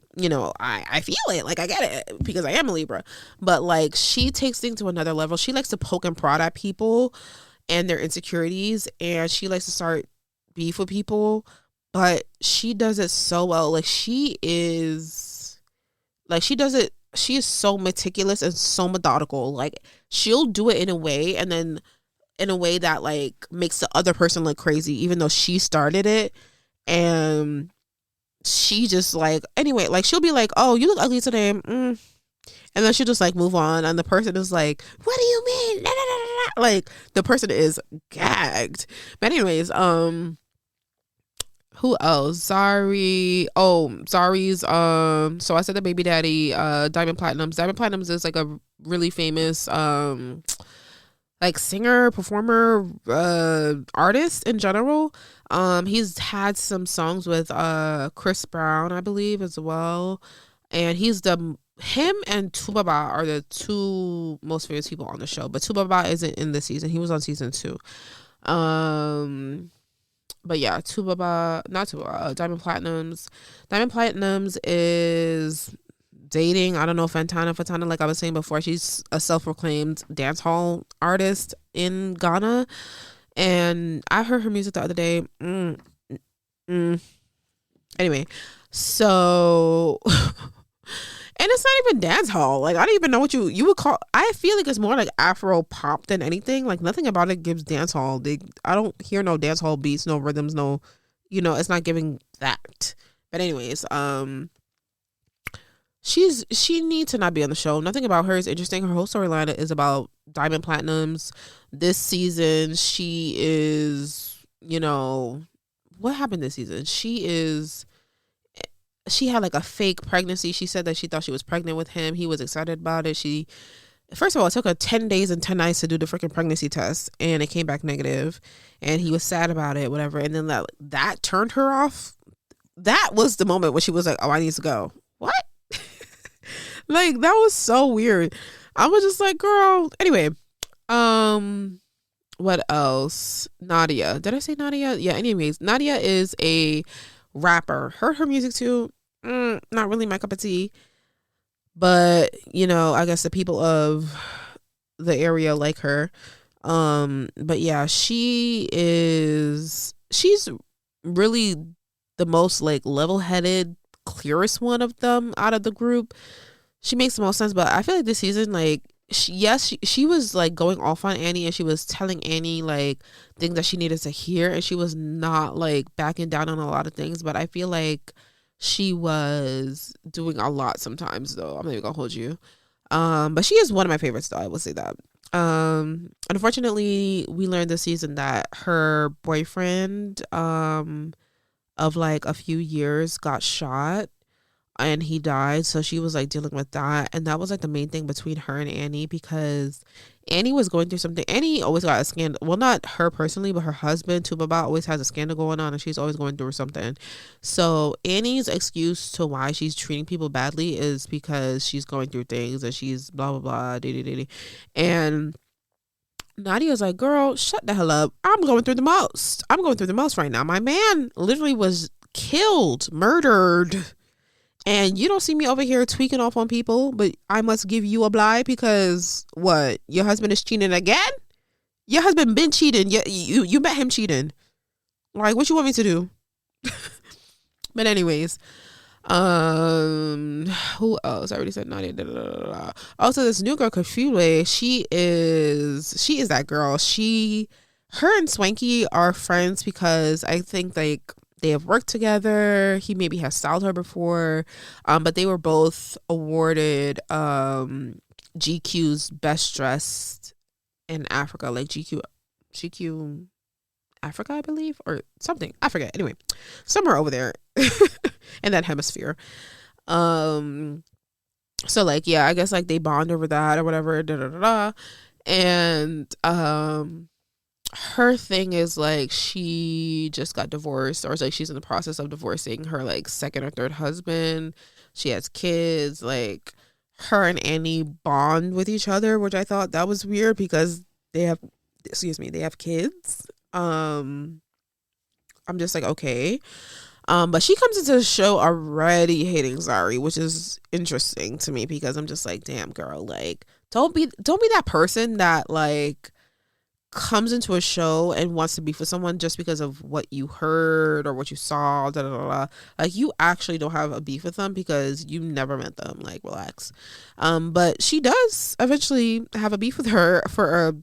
I feel it. Like I get it because I am a Libra. But like she takes things to another level. She likes to poke and prod at people and their insecurities. And she likes to start beef with people. But she does it so well. Like she does it. She is so meticulous and so methodical. Like she'll do it in a way, and then in a way that like makes the other person look crazy, even though she started it. And she just like, anyway, like she'll be like, "Oh, you look ugly today," and then she'll just like move on, and the person is like, "What do you mean?" Like the person is gagged. But anyways, who else? Zari's so I said the baby daddy, Diamond Platinums. Diamond Platinums is like a really famous like singer, performer, artist in general. He's had some songs with Chris Brown, I believe, as well. And him and Tubaba are the 2 most famous people on the show. But Tubaba isn't in this season. He was on season 2. But yeah, Diamond Platinums. Diamond Platinums is dating, I don't know, Fantana, like I was saying before. She's a self-proclaimed dance hall artist in Ghana. And I heard her music the other day. Anyway, so... And it's not even dance hall. Like I don't even know what you would call. I feel like it's more like Afro pop than anything. Like nothing about it gives dance hall. I don't hear no dance hall beats, no rhythms, no, it's not giving that. But anyways, she needs to not be on the show. Nothing about her is interesting. Her whole storyline is about Diamond Platinums. This season, she is, what happened this season? She had like a fake pregnancy. She said that she thought she was pregnant with him. He was excited about it. First of all, it took her 10 days and 10 nights to do the freaking pregnancy test, and it came back negative, and he was sad about it, whatever. And then that turned her off. That was the moment when she was like, "Oh, I need to go." What? Like that was so weird. I was just like, girl. Anyway, what else? Nadia. Did I say Nadia? Yeah. Anyways, Nadia is a rapper. Heard her music too. Not really my cup of tea, but I guess the people of the area like her. But yeah, she's really the most like level-headed, clearest one of them out of the group. She makes the most sense, but I feel like this season, like she was like going off on Annie, and she was telling Annie like things that she needed to hear, and she was not like backing down on a lot of things. But I feel like she was doing a lot sometimes, though. I'm not even gonna hold you. But she is one of my favorites, though. I will say that. Unfortunately, we learned this season that her boyfriend, of like a few years, got shot and he died. So she was like dealing with that, and that was like the main thing between her and Annie, because Annie was going through something. Annie always got a scandal. Well, not her personally, but her husband Tubaba always has a scandal going on, and she's always going through something. So Annie's excuse to why she's treating people badly is because she's going through things, and she's blah blah blah, and Nadia's like, girl, shut the hell up. I'm going through the most. I'm going through the most right now. My man literally was killed, murdered. And you don't see me over here tweaking off on people, but I must give you a blight because what? Your husband is cheating again? Your husband been cheating. You met him cheating. Like, what you want me to do? But anyways, who else? I already said Nadia. Also, this new girl, Kafule, she is that girl. Her and Swanky are friends because I think like they have worked together. He maybe has styled her before, but they were both awarded GQ's best dressed in Africa, like GQ Africa, I believe, or something. I forget. Anyway, somewhere over there in that hemisphere. So like, yeah, I guess like they bond over that or whatever. And her thing is like she just got divorced, or it's like she's in the process of divorcing her like second or third husband. She has kids. Like, her and Annie bond with each other, which I thought that was weird because they have kids. I'm just like, okay. But she comes into the show already hating Zari, which is interesting to me because I'm just like, damn girl, like don't be that person that like comes into a show and wants to beef with someone just because of what you heard or what you saw. Like, you actually don't have a beef with them because you never met them. Like, relax. But she does eventually have a beef with her for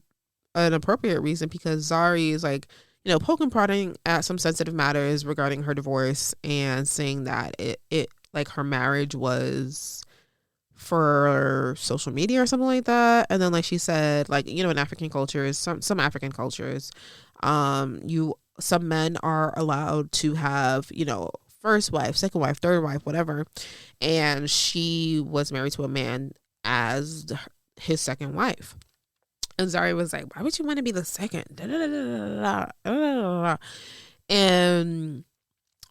an appropriate reason, because Zari is like, poking prodding at some sensitive matters regarding her divorce and saying that it like her marriage was for social media or something like that. And then like she said, like, in African cultures, some African cultures, some men are allowed to have, first wife, second wife, third wife, whatever. And she was married to a man as his second wife. And Zari was like, why would you want to be the second? And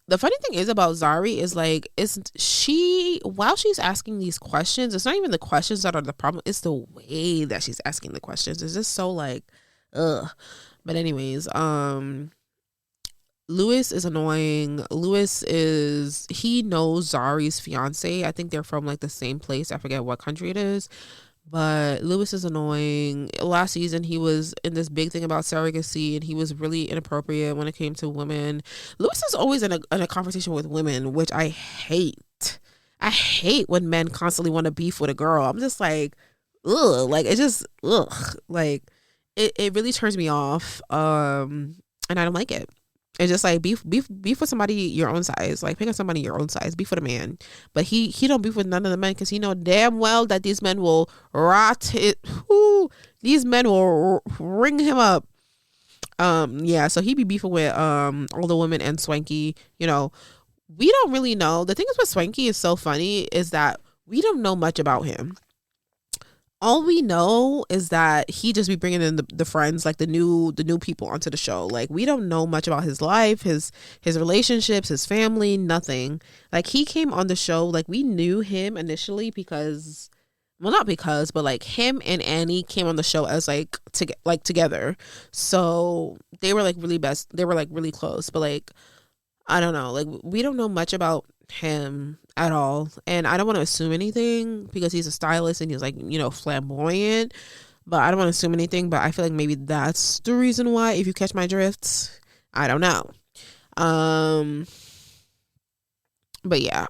the funny thing is about Zari is like, while she's asking these questions, it's not even the questions that are the problem. It's the way that she's asking the questions. It's just so like, ugh. But anyways, Lewis is annoying. He knows Zari's fiance. I think they're from like the same place. I forget what country it is. But Lewis is annoying. Last season, he was in this big thing about surrogacy, and he was really inappropriate when it came to women. Lewis is always in a conversation with women, which I hate. I hate when men constantly want to beef with a girl. I'm just like, ugh. Like, it just, ugh. Like, it really turns me off. And I don't like it. It's just like beef with somebody your own size. Like, pick up somebody your own size. Beef with a man, but he don't beef with none of the men because he know damn well that these men will rot it. These men will ring him up. Yeah. So he be beefing with all the women and Swanky. We don't really know. The thing is with Swanky is so funny is that we don't know much about him. All we know is that he just be bringing in the friends, like the new people onto the show. Like, we don't know much about his life, his relationships, his family, nothing. Like, he came on the show, like, we knew him initially because, well, not because, but like him and Annie came on the show as like together. So they were like really best. They were like really close, but like, I don't know. Like, we don't know much about him at all, and I don't want to assume anything because he's a stylist and he's like, flamboyant, but I don't want to assume anything. But I feel like maybe that's the reason why, if you catch my drift. I don't know. But yeah,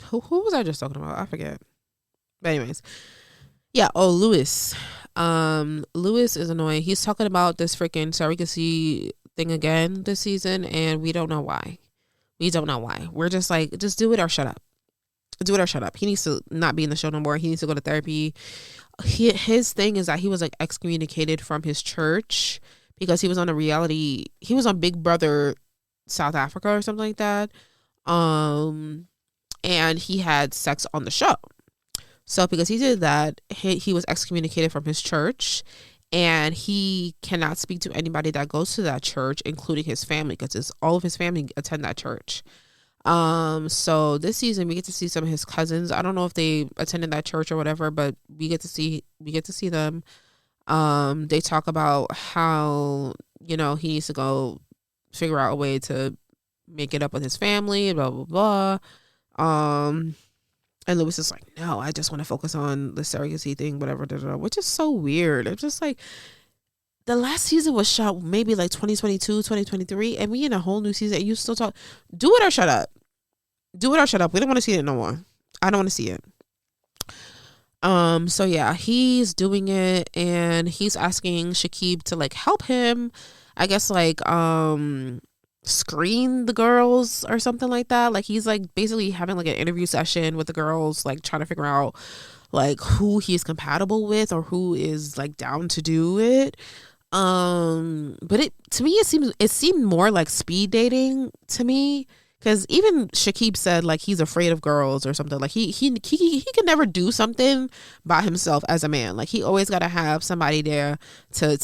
who was I just talking about? I forget. But anyways, yeah. Oh, Lewis. Lewis is annoying. He's talking about this freaking surrogacy thing again this season, and we don't know why. We don't know why. We're just like, just do it or shut up. Do it or shut up. He needs to not be in the show no more. He needs to go to therapy. His thing is that he was like excommunicated from his church because he was on he was on Big Brother South Africa or something like that. And he had sex on the show. So because he did that, he was excommunicated from his church, and he cannot speak to anybody that goes to that church, including his family, because all of his family attend that church. So this season we get to see some of his cousins. I don't know if they attended that church or whatever, but we get to see them. They talk about how, he needs to go figure out a way to make it up with his family, blah blah blah. And Lewis is like, no, I just want to focus on the surrogacy thing, whatever, which is so weird. It's just like, the last season was shot maybe like 2022, 2023, and we in a whole new season, and you still talk. Do it or shut up. Do it or shut up. We don't want to see it no more. I don't want to see it. So yeah, he's doing it, and he's asking Shakib to like help him, I guess, like screen the girls or something like that. Like he's like basically having like an interview session with the girls, like trying to figure out like who he's compatible with or who is like down to do it. But it seemed more like speed dating to me, because even Shakib said like he's afraid of girls or something. Like he can never do something by himself as a man. Like he always got to have somebody there to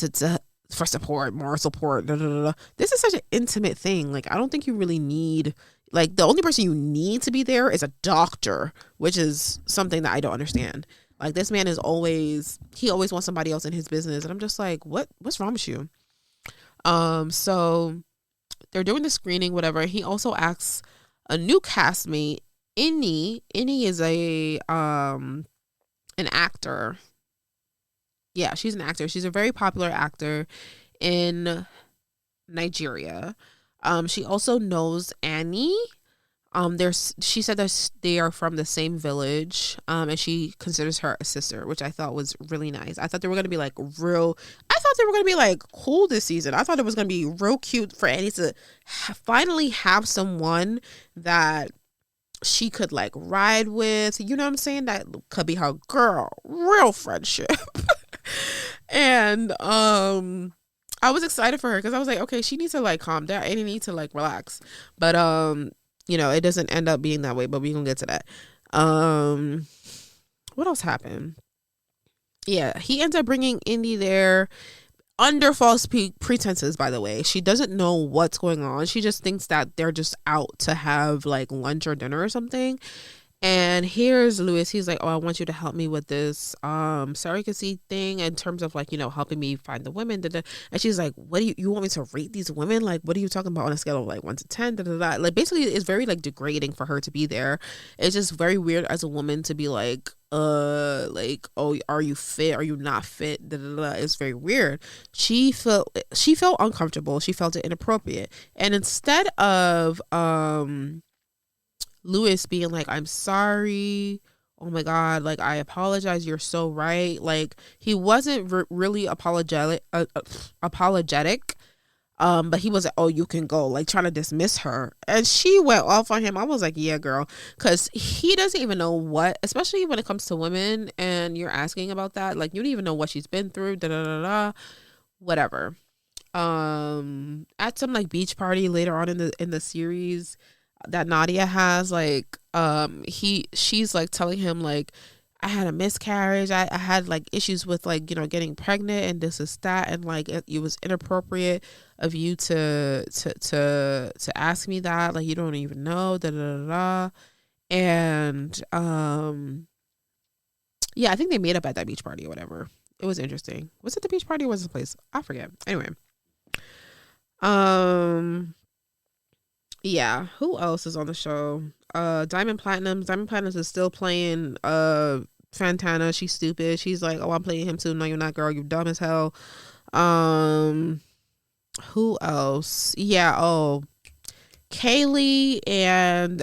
for support, moral support. This is such an intimate thing. Like I don't think you really need, like, the only person you need to be there is a doctor, which is something that I don't understand. Like this man always wants somebody else in his business, and I'm just like, what's wrong with you? So they're doing the screening, whatever. He also asks a new castmate, Inni. Inni is an actor. Yeah, she's an actor. She's a very popular actor in Nigeria. She also knows Annie. She said that they are from the same village, and she considers her a sister, which I thought was really nice. I thought they were gonna be like cool this season. I thought it was gonna be real cute for Annie to finally have someone that she could like ride with. You know what I'm saying? That could be her girl, real friendship. And I was excited for her because I was like, okay, she needs to like calm down. Annie needs to like relax, but it doesn't end up being that way, but we gonna get to that. What else happened? Yeah, he ends up bringing Indy there under false pretenses, by the way. She doesn't know what's going on. She just thinks that they're just out to have like lunch or dinner or something. And here's Lewis. He's like, oh, I want you to help me with this surrogacy thing in terms of like, helping me find the women. And she's like, what do you want me to rate these women? Like, what are you talking about on a scale of like 1 to 10? Like, basically, it's very like degrading for her to be there. It's just very weird as a woman to be like, oh, are you fit? Are you not fit? It's very weird. She felt uncomfortable. She felt it inappropriate. And instead of Lewis being like, I'm sorry, oh my god, like I apologize, you're so right, like he wasn't really apologetic, but he was like, oh, you can go, like trying to dismiss her, and she went off on him. I was like, yeah, girl, because he doesn't even know what, especially when it comes to women and you're asking about that, like you don't even know what she's been through, whatever. At some like beach party later on in the series that Nadia has, like she's like telling him like, I had a miscarriage, I had like issues with like getting pregnant and this is that, and like it was inappropriate of you to ask me that, like you don't even know, and yeah, I think they made up at that beach party or whatever. It was interesting. Was it the beach party or was it the place? I forget. Anyway, yeah, who else is on the show? Diamond Platinums is still playing Fantana. She's stupid. She's like, oh, I'm playing him too. No, you're not, girl. You're dumb as hell. Who else? Yeah, Kaylee and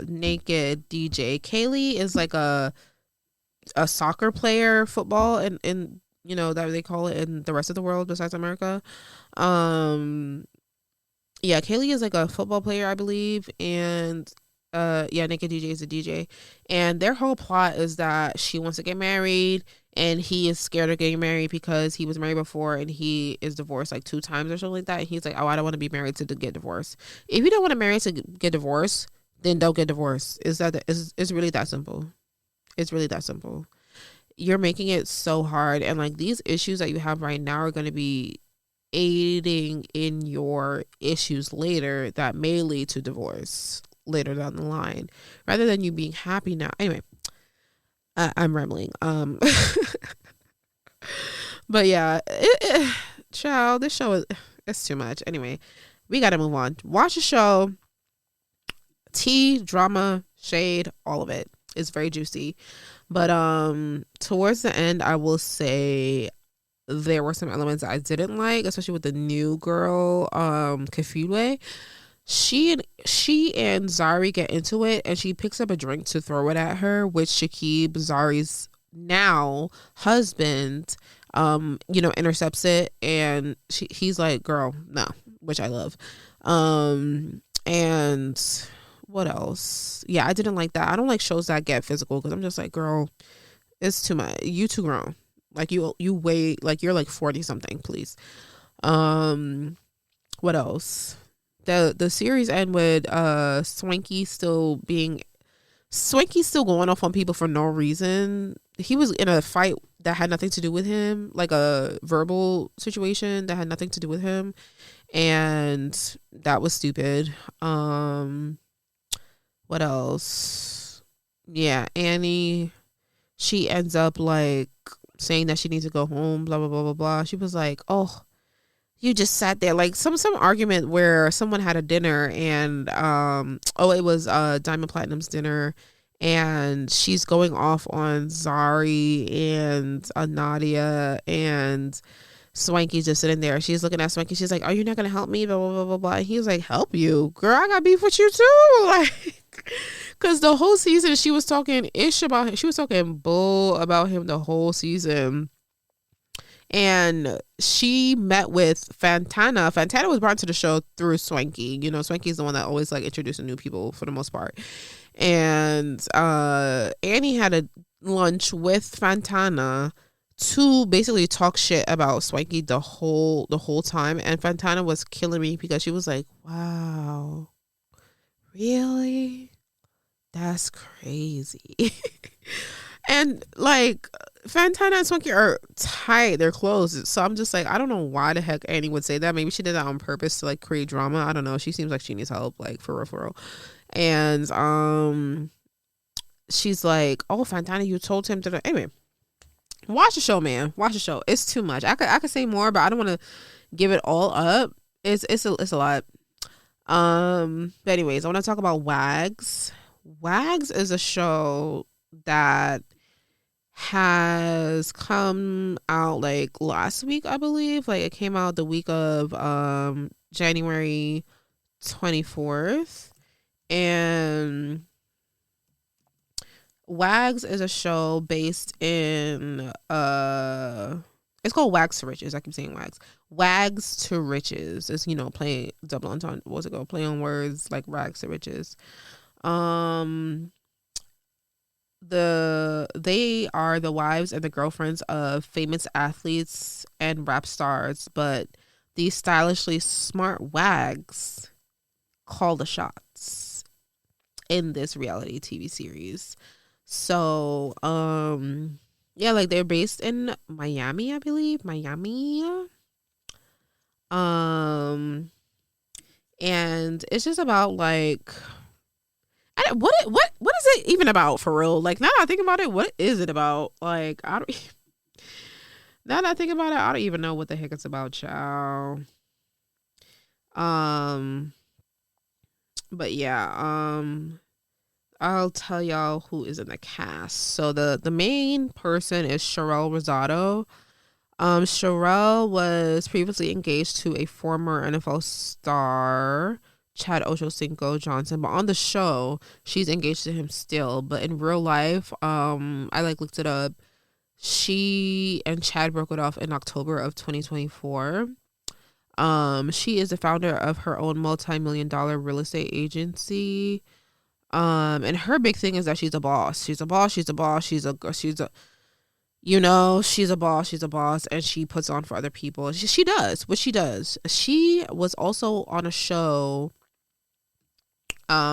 Naked DJ. Kaylee is like a a soccer player, football, and you know that they call it in the rest of the world besides America. Um, yeah, Kaylee is like a football player, I believe, and yeah, Naked DJ is a DJ, and their whole plot is that she wants to get married, and he is scared of getting married because he was married before and he is divorced like 2 times or something like that. And he's like, oh, I don't want to be married to get divorced. If you don't want to marry to get divorced, then don't get divorced. It's really that simple. It's really that simple. You're making it so hard, and like these issues that you have right now are going to be aiding in your issues later that may lead to divorce later down the line, rather than you being happy now. Anyway, I'm rambling. But yeah, child, this show it's too much. Anyway, we gotta move on. Watch the show. Tea, drama, shade, all of it is very juicy. But towards the end, I will say there were some elements I didn't like, especially with the new girl, Kafidwe. She and Zari get into it, and she picks up a drink to throw it at her, which Shakib, Zari's now husband, intercepts it, and he's like, girl, no, which I love. And what else? Yeah, I didn't like that. I don't like shows that get physical, because I'm just like, girl, it's too much. You too grown. Like you weigh, like you're like 40 something, please. What else? The series end with Swanky still going off on people for no reason. He was in a fight that had nothing to do with him, like a verbal situation that had nothing to do with him, and that was stupid. What else? Yeah, Annie, she ends up like saying that she needs to go home, blah blah blah blah blah. She was like, oh, you just sat there, like some argument where someone had a dinner, and it was Diamond Platinum's dinner, and she's going off on Zari and Nadia, and Swanky's just sitting there. She's looking at Swanky. She's like, are you not gonna help me, blah blah blah blah blah. And he was like, help you, girl, I got beef with you too. Like, because the whole season she was talking ish about him. She was talking bull about him the whole season. And she met with Fantana. Fantana was brought to the show through Swanky. You know, Swanky's the one that always like introducing new people for the most part. And Annie had a lunch with Fantana to basically talk shit about Swanky the whole time. And Fantana was killing me because she was like, wow, really? That's crazy. And like Fantana and Swanky are tight, they're close. So I'm just like, I don't know why the heck Annie would say that. Maybe she did that on purpose to like create drama. I don't know. She seems like she needs help, like for real. And she's like, oh, Fantana, you told him to. Anyway, watch the show, man. Watch the show. It's too much. I could say more, but I don't want to give it all up. It's a lot. But anyways, I want to talk about W.A.G.S. W.A.G.S is a show that has come out like last week, I believe. Like it came out the week of January 24th, and W.A.G.S is a show based in it's called W.A.G.S to Riches. I keep saying W.A.G.S. W.A.G.S to Riches. It's, you know, play double entendre. What's it called? Play on words, like rags to riches. They are the wives and the girlfriends of famous athletes and rap stars, but these stylishly smart wags call the shots in this reality TV series. So, yeah, like they're based in Miami, I believe. Miami. And it's just about like, what is it even about for real? Like now that I think about it, what is it about? Like now that I think about it, I don't even know what the heck it's about, child. But yeah, I'll tell y'all who is in the cast. So the main person is Sherelle Rosado. Sherelle was previously engaged to a former NFL star Chad Ochocinco Johnson, but on the show she's engaged to him still. But in real life, I like looked it up. She and Chad broke it off in October of 2024. She is the founder of her own multi-million-dollar real estate agency. And her big thing is that she's a boss. She's a boss. She's a boss. She's a she's a boss. She's a boss, and she puts on for other people. She does what she does. She was also on a show.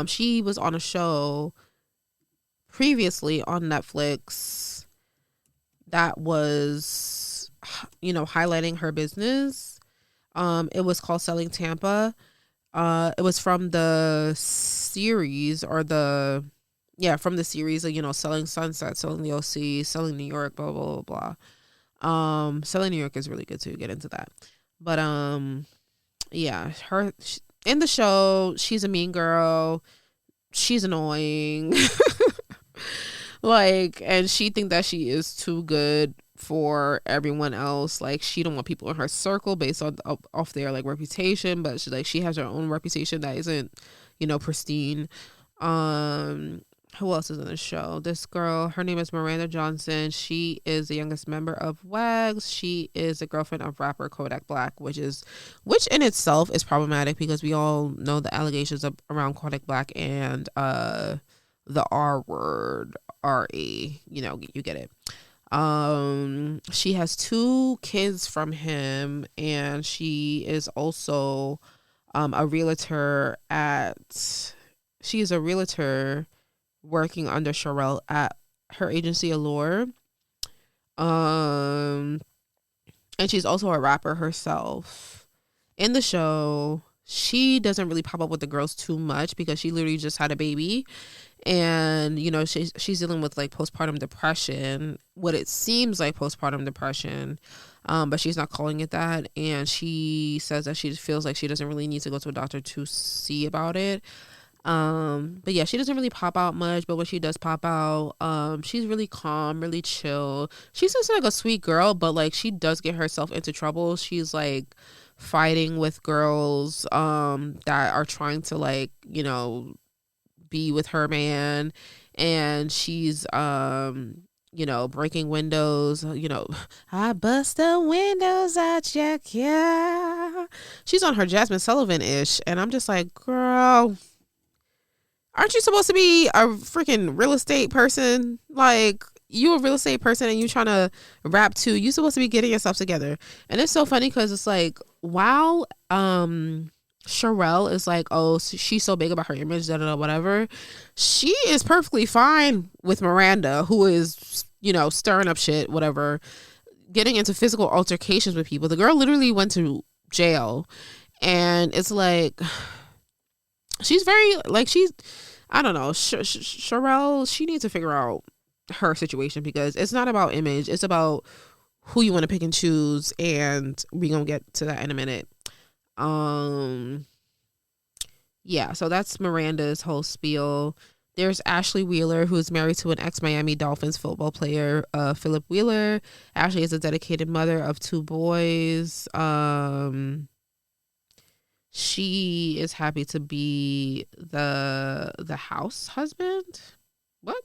She was on a show previously on Netflix that was, highlighting her business. It was called Selling Tampa. It was from the series from the series of, Selling Sunset, Selling the OC, Selling New York, blah, blah, blah, blah. Selling New York is really good too. Get into that. But, in the show, she's a mean girl. She's annoying. And she think that she is too good for everyone else. She don't want people in her circle based on off their reputation, but she has her own reputation that isn't pristine. Who else is in the show? This girl, her name is Miranda Johnson. She is the youngest member of W.A.G.S. She is the girlfriend of rapper Kodak Black, which in itself is problematic because we all know the allegations around Kodak Black and the R word, R-E, you get it. She has 2 kids from him, and she is also a realtor working under Sherelle at her agency Allure. And she's also a rapper herself. In the show, she doesn't really pop up with the girls too much because she literally just had a baby. And, she's dealing with postpartum depression, what it seems like postpartum depression. But she's not calling it that. And she says that she feels like she doesn't really need to go to a doctor to see about it. But yeah, she doesn't really pop out much, but when she does pop out, she's really calm, really chill. She's just a sweet girl, but she does get herself into trouble. She's fighting with girls that are trying to be with her man, and she's breaking windows, I bust the windows out your car. She's on her Jasmine Sullivan-ish, and I'm just girl, aren't you supposed to be a freaking real estate person? You a real estate person and you trying to rap too. You supposed to be getting yourself together. And it's so funny because it's while Sherelle is oh, she's so big about her image, whatever, she is perfectly fine with Miranda, who is, stirring up shit, whatever, getting into physical altercations with people. The girl literally went to jail, and it's she's very I don't know, Sherelle, she needs to figure out her situation because it's not about image, it's about who you want to pick and choose, and we're gonna get to that in a minute. So that's Miranda's whole spiel. There's Ashley Wheeler, who is married to an ex-Miami Dolphins football player, Philip Wheeler. Ashley is a dedicated mother of 2 boys. She is happy to be the house husband. What?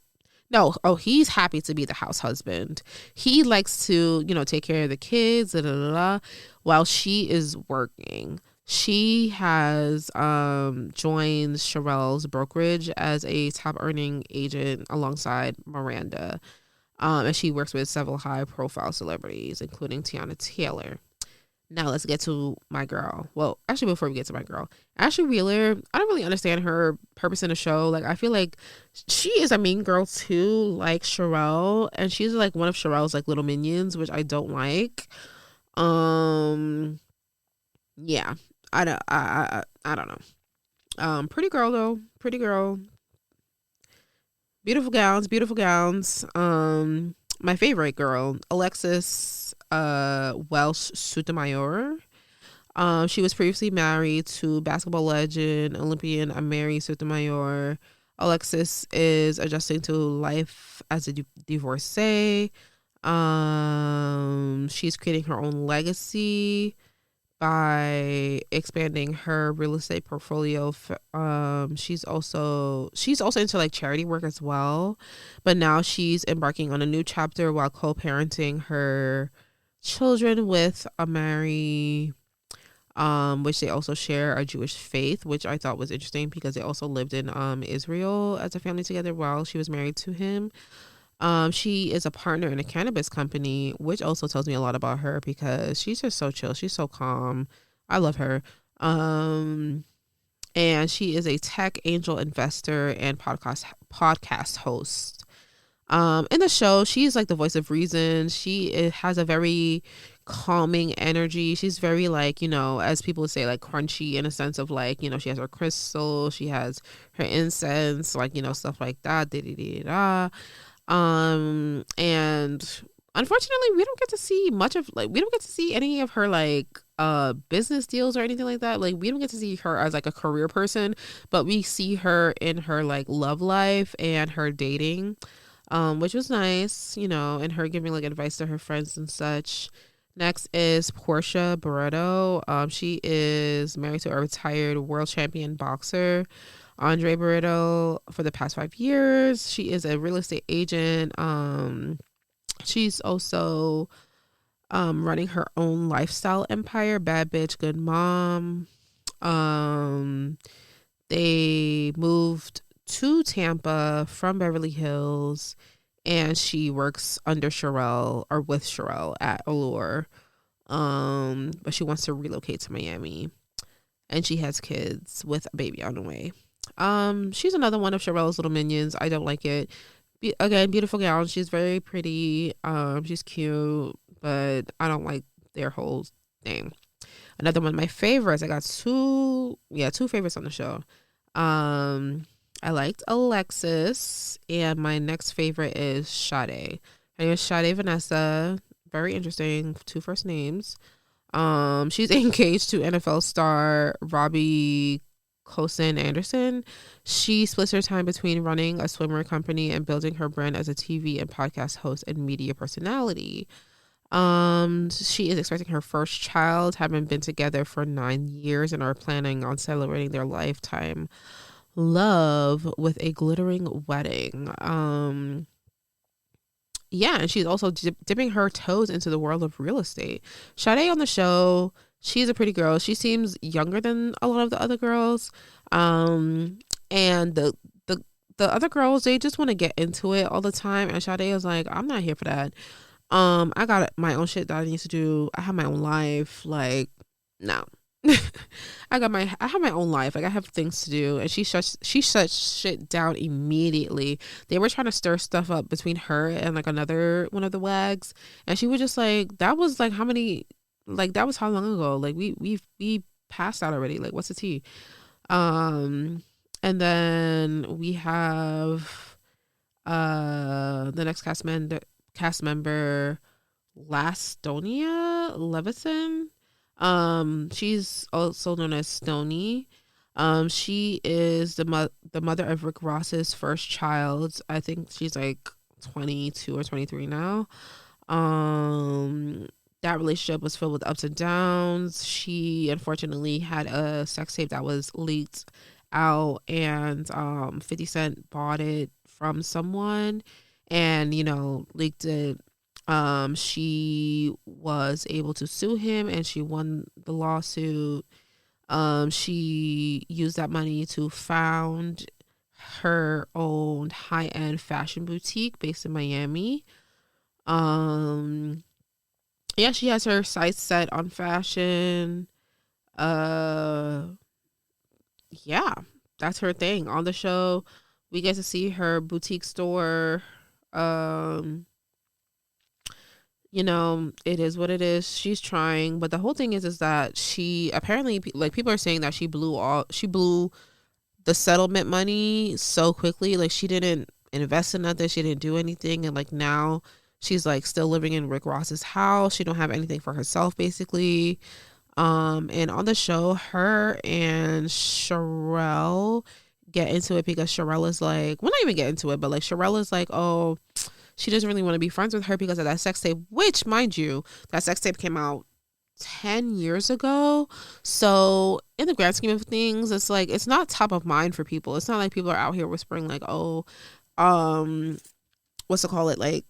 No. Oh, he's happy to be the house husband. He likes to, take care of the kids, while she is working. She has joined Sherelle's brokerage as a top earning agent alongside Miranda. And she works with several high profile celebrities, including Tiana Taylor. Now let's get to my girl. Well, actually, before we get to my girl, Ashley Wheeler, I don't really understand her purpose in the show. I feel like she is a mean girl too, like Sherelle, and she's one of Sherelle's little minions, which I don't like. Yeah, I don't know. Pretty girl though, pretty girl. Beautiful gowns. My favorite girl, Alexis Welsh Sotomayor. She was previously married to basketball legend Olympian Amiri Sotomayor. Alexis is adjusting to life as a divorcee. She's creating her own legacy, by expanding her real estate portfolio. She's also into like charity work as well, but now she's embarking on a new chapter while co-parenting her children with Amari, which they also share a Jewish faith, which I thought was interesting because they also lived in Israel as a family together while she was married to him. She is a partner in a cannabis company, which also tells me a lot about her because she's just so chill. She's so calm. I love her. And she is a tech angel investor and podcast host. In the show, she's like the voice of reason. Has a very calming energy. She's very like, as people would say, like crunchy in a sense of like, she has her crystal, she has her incense, like, stuff like that. And unfortunately we don't get to see we don't get to see any of her like business deals or anything like that. Like we don't get to see her as like a career person, but we see her in her like love life and her dating, which was nice, and her giving like advice to her friends and such. Next is Portia Barreto. She is married to a retired world champion boxer, Andre Barreto, for the past 5 years. She is a real estate agent. She's also running her own lifestyle empire, Bad Bitch Good Mom. They moved to Tampa from Beverly Hills, and she works under Sherelle or with Sherelle at Allure. But she wants to relocate to Miami, and she has kids with a baby on the way. She's another one of Sherelle's little minions. I don't like it. Again, beautiful gown. She's very pretty. She's cute, but I don't like their whole thing. Another one of my favorites. I got two favorites on the show. I liked Alexis, and my next favorite is Sade. Her name is Sade Vanessa. Very interesting. 2 first names. She's engaged to NFL star Robbie Cosin Anderson. She splits her time between running a swimwear company and building her brand as a TV and podcast host and media personality. She is expecting her first child, having been together for 9 years, and are planning on celebrating their lifetime love with a glittering wedding. And she's also dipping her toes into the world of real estate. Sade on the show, she's a pretty girl. She seems younger than a lot of the other girls. And the other girls, they just want to get into it all the time. And Sade is like, I'm not here for that. I got my own shit that I need to do. I have my own life. Like, no. I have my own life. Like I have things to do, and she shut shit down immediately. They were trying to stir stuff up between her and like another one of the WAGs, and she was just like, that was like how many, like that was how long ago? Like we passed out already. Like what's the tea? And then we have the next cast member, Lastonia Levison. She's also known as Stony. She is the mother of Rick Ross's first child. I think she's like 22 or 23 now. That relationship was filled with ups and downs. She unfortunately had a sex tape that was leaked out, and 50 Cent bought it from someone and leaked it. She was able to sue him, and she won the lawsuit. She used that money to found her own high-end fashion boutique based in Miami. She has her sights set on fashion. That's her thing. On the show, we get to see her boutique store. It is what it is. She's trying, but the whole thing is that she apparently, like, people are saying that she blew the settlement money so quickly. Like, she didn't invest in nothing, she didn't do anything, and like now she's like still living in Rick Ross's house. She don't have anything for herself, basically. And on the show, her and Sherelle get into it because Sherelle is like, well, not even get into it, but like Sherelle is like, oh, she doesn't really want to be friends with her because of that sex tape, which, mind you, that sex tape came out 10 years ago. So in the grand scheme of things, it's like it's not top of mind for people. It's not like people are out here whispering like, oh, what's to call it, like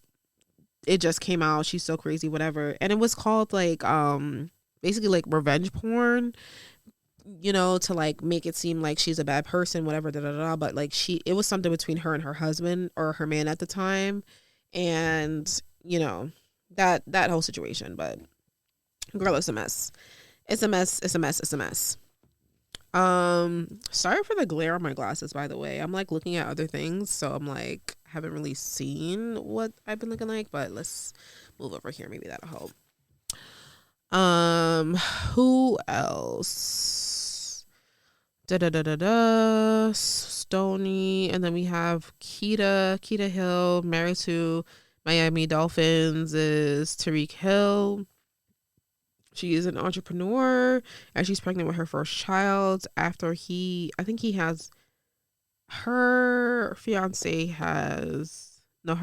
it just came out, she's so crazy, whatever. And it was called like basically like revenge porn, you know, to like make it seem like she's a bad person, whatever, da da da. But like it was something between her and her husband or her man at the time, and you know that whole situation. But girl, it's a mess. It's a mess. It's a mess. It's a mess. Sorry for the glare on my glasses, by the way. I'm like looking at other things, so I'm like haven't really seen what I've been looking like, but let's move over here. Maybe that'll help. Who else? Stoney, and then we have Keita Hill, married to Miami Dolphins, is Tariq Hill. She is an entrepreneur, and she's pregnant with her first child after her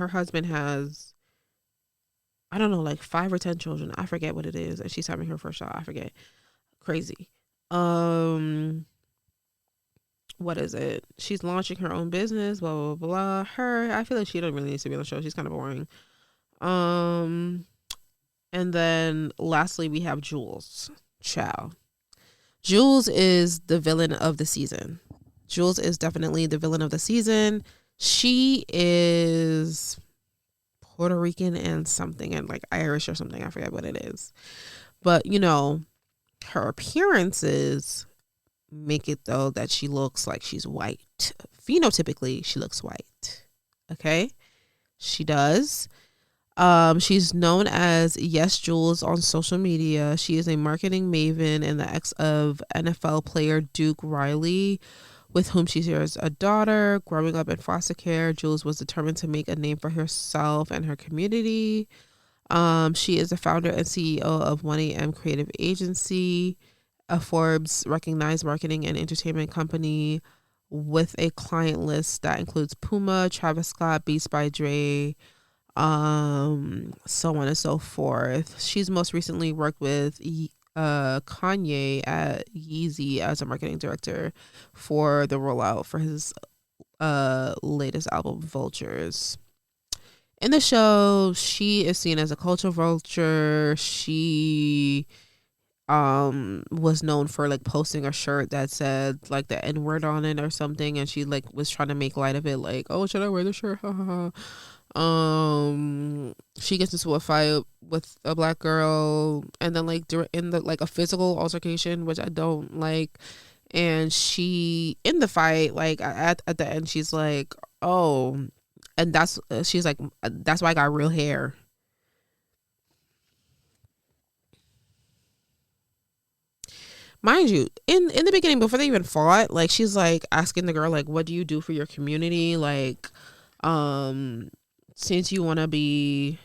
husband has, I don't know, like 5 or 10 children. I forget what it is. And she's having her first child. I forget. Crazy. What is it? She's launching her own business, blah, blah, blah. I feel like she don't really need to be on the show. She's kind of boring. And then lastly, we have Jules. Ciao. Jules is the villain of the season. Jules is definitely the villain of the season. She is Puerto Rican and something, and like Irish or something. I forget what it is. But, you know, her appearances make it though that she looks like she's white. Phenotypically, she looks white. Okay? She does. She's known as Yes Jules on social media. She is a marketing maven and the ex of NFL player Duke Riley, with whom she shares a daughter. Growing up in foster care, Jules was determined to make a name for herself and her community. She is the founder and CEO of 1AM Creative Agency, a Forbes recognized marketing and entertainment company with a client list that includes Puma, Travis Scott, Beats by Dre, so on and so forth. She's most recently worked with Kanye at Yeezy as a marketing director for the rollout for his latest album, Vultures. In the show, she is seen as a culture vulture. She was known for like posting a shirt that said like the N-word on it or something, and she like was trying to make light of it, like, oh, should I wear the shirt? She gets into a fight with a black girl, and then like in the like a physical altercation, which I don't like. And she, in the fight, like at the end, she's like, oh, and she's like, that's why I got real hair. Mind you, in the beginning, before they even fought, like she's like asking the girl, like, what do you do for your community? Like, since you want to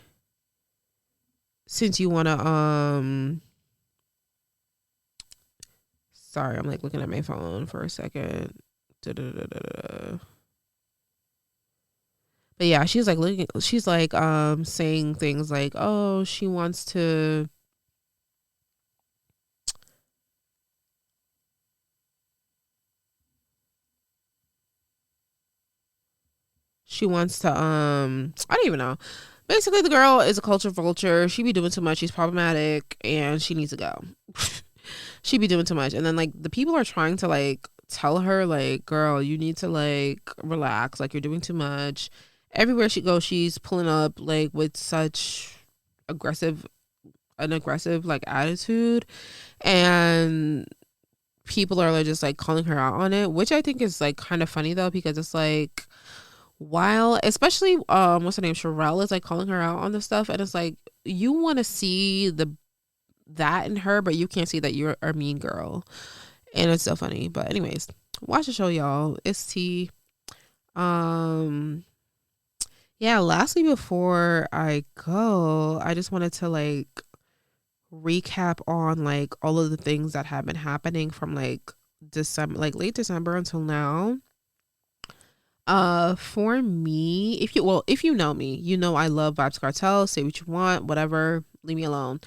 sorry, I'm like looking at my phone for a second. But yeah, she's like saying things like, oh, she wants to I don't even know. Basically, the girl is a culture vulture. She be doing too much. She's problematic and she needs to go. She be doing too much. And then like the people are trying to like tell her like, girl, you need to like relax. Like, you're doing too much. Everywhere she goes, she's pulling up like with such an aggressive like attitude, and people are like just like calling her out on it, which I think is like kind of funny though, because it's like, while especially what's her name, Sherelle, is like calling her out on the stuff, and it's like, you want to see that in her, but you can't see that you're a mean girl, and it's so funny. But anyways, watch the show, y'all. It's tea. Yeah, lastly, before I go, I just wanted to like recap on like all of the things that have been happening from like December, like late December until now. For me, if you know me, you know I love Vybz Kartel. Say what you want, whatever, leave me alone.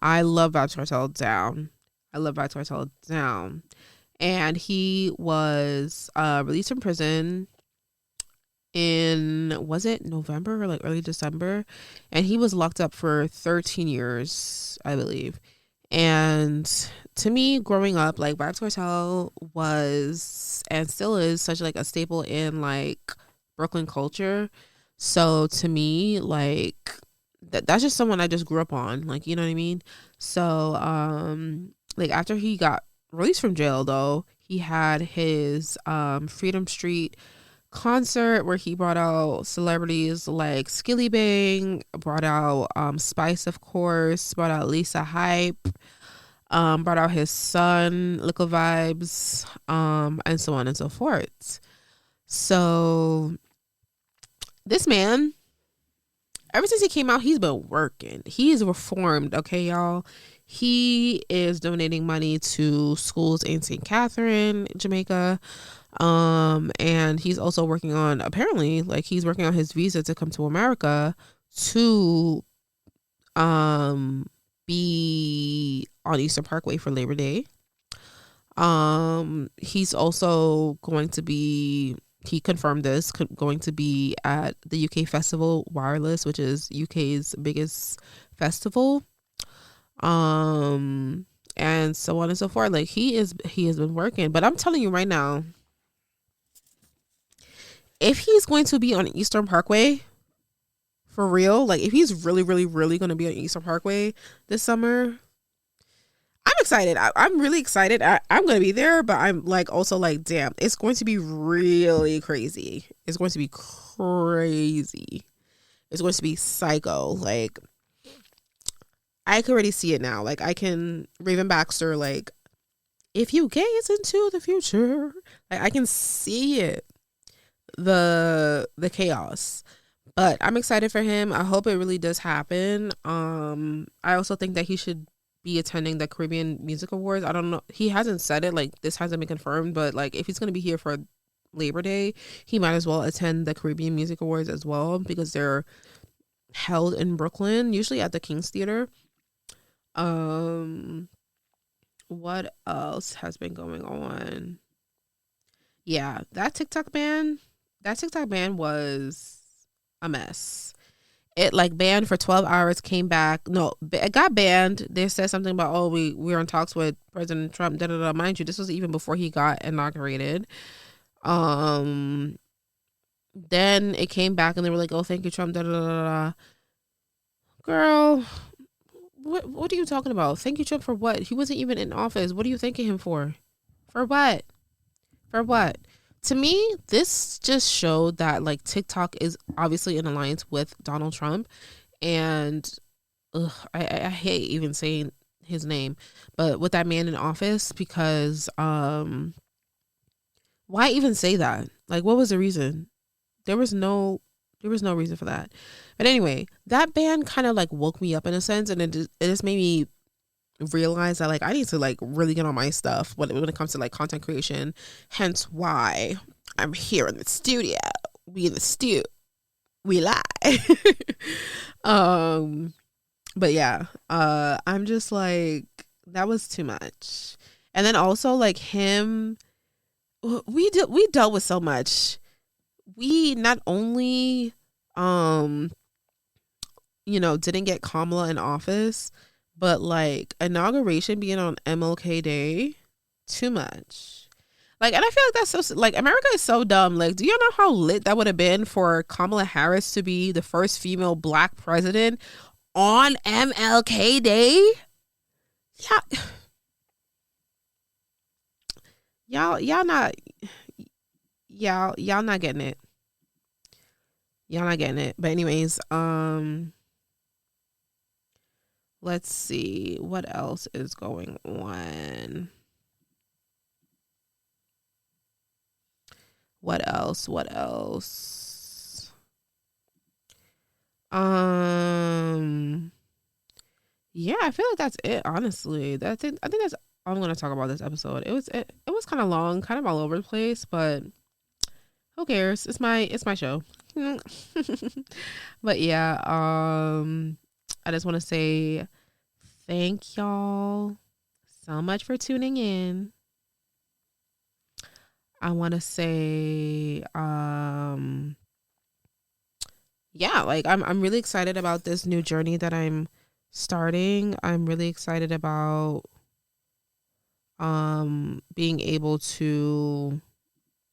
I love Vybz Kartel down. I love Vybz Kartel down. And he was released from prison in, was it November or like early December? And he was locked up for 13 years, I believe. And to me, growing up, like Vybz Kartel was and still is such like a staple in like Brooklyn culture. So to me, like that's just someone I just grew up on, like, you know what I mean? So like after he got released from jail though, he had his Freedom Street concert where he brought out celebrities like Skilly Bang, brought out Spice, of course, brought out Lisa Hype, brought out his son Little Vibes, and so on and so forth. So this man, ever since he came out, he's been working. He's reformed, okay, y'all. He is donating money to schools in St. Catherine, Jamaica. And he's also working on, apparently, like he's working on his visa to come to America to be on Eastern Parkway for Labor Day. He's also going to be, he confirmed this, going to be at the UK festival Wireless, which is UK's biggest festival. And so on and so forth. Like he has been working, but I'm telling you right now, if he's going to be on Eastern Parkway for real, like if he's really, really, really going to be on Eastern Parkway this summer, I'm excited. I'm really excited. I'm going to be there, but I'm like also like, damn, it's going to be really crazy. It's going to be crazy. It's going to be psycho. Like I can already see it now. Like I can, Raven Baxter, like if you gaze into the future, like I can see it. The chaos, but I'm excited for him. I hope it really does happen. I also think that he should be attending the Caribbean Music Awards. I don't know, he hasn't said it, like this hasn't been confirmed, but like if he's going to be here for Labor Day, he might as well attend the Caribbean Music Awards as well, because they're held in Brooklyn, usually at the King's Theater. What else has been going on? Yeah, that TikTok ban was a mess. It like banned for 12 hours, came back. No, it got banned. They said something about, oh, we're in talks with President Trump. Da da da. Mind you, this was even before he got inaugurated. Then it came back and they were like, oh, thank you, Trump. Da da da da. Girl, what are you talking about? Thank you, Trump, for what? He wasn't even in office. What are you thanking him for? For what? For what? To me, this just showed that like TikTok is obviously in alliance with Donald Trump, and I hate even saying his name, but with that man in office, because why even say that? Like, what was the reason? There was no reason for that. But anyway, that ban kind of like woke me up in a sense, and it just made me realize that like I need to like really get on my stuff when it comes to like content creation, hence why I'm here in the studio. We in the stew, we lie. But yeah, I'm just like, that was too much. And then also like him, we dealt with so much. We not only didn't get Kamala in office, but like inauguration being on MLK Day, too much. Like, and I feel like that's so, like, America is so dumb. Like, do you know how lit that would have been for Kamala Harris to be the first female Black president on MLK Day? Yeah, y'all not getting it. Y'all not getting it. But anyways, let's see what else is going on. What else? Yeah, I feel like that's it, honestly. I think that's all I'm gonna talk about this episode. It was kind of long, kind of all over the place, but who cares? It's my show. But yeah, I just want to say Thank y'all so much for tuning in. I want to say, yeah, like I'm really excited about this new journey that I'm starting. I'm really excited about being able to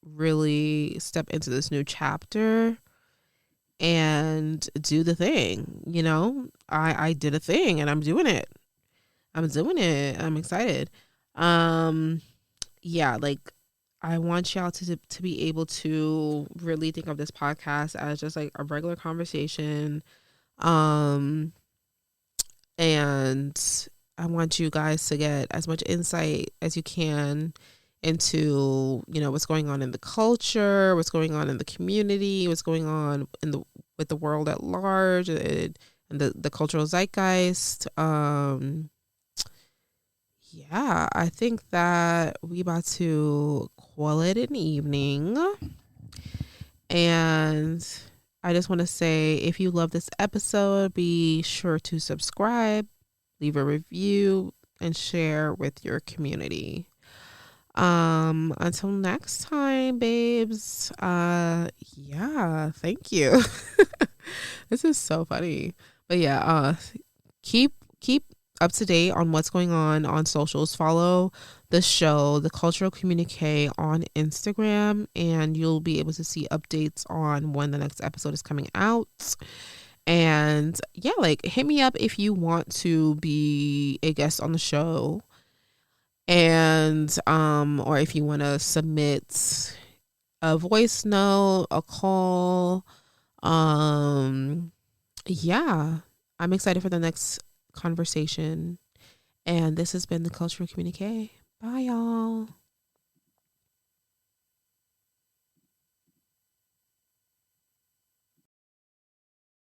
really step into this new chapter and do the thing. You know, I did a thing and I'm doing it. I'm excited. Um yeah, like I want y'all to be able to really think of this podcast as just like a regular conversation. Um and I want you guys to get as much insight as you can into, you know, what's going on in the culture, what's going on in the community, what's going on in the with the world at large, and the cultural zeitgeist. Yeah, I think that we about to call it an evening. And I just want to say, if you love this episode, be sure to subscribe, leave a review, and share with your community. Until next time, babes. Yeah, thank you. This is so funny. But yeah, keep up to date on what's going on socials. Follow the show, the Cultural Communique, on Instagram, and you'll be able to see updates on when the next episode is coming out. And yeah, like hit me up if you want to be a guest on the show, and or if you want to submit a voice note, a call. Yeah, I'm excited for the next conversation. And this has been the Cultural Communique. Bye, y'all.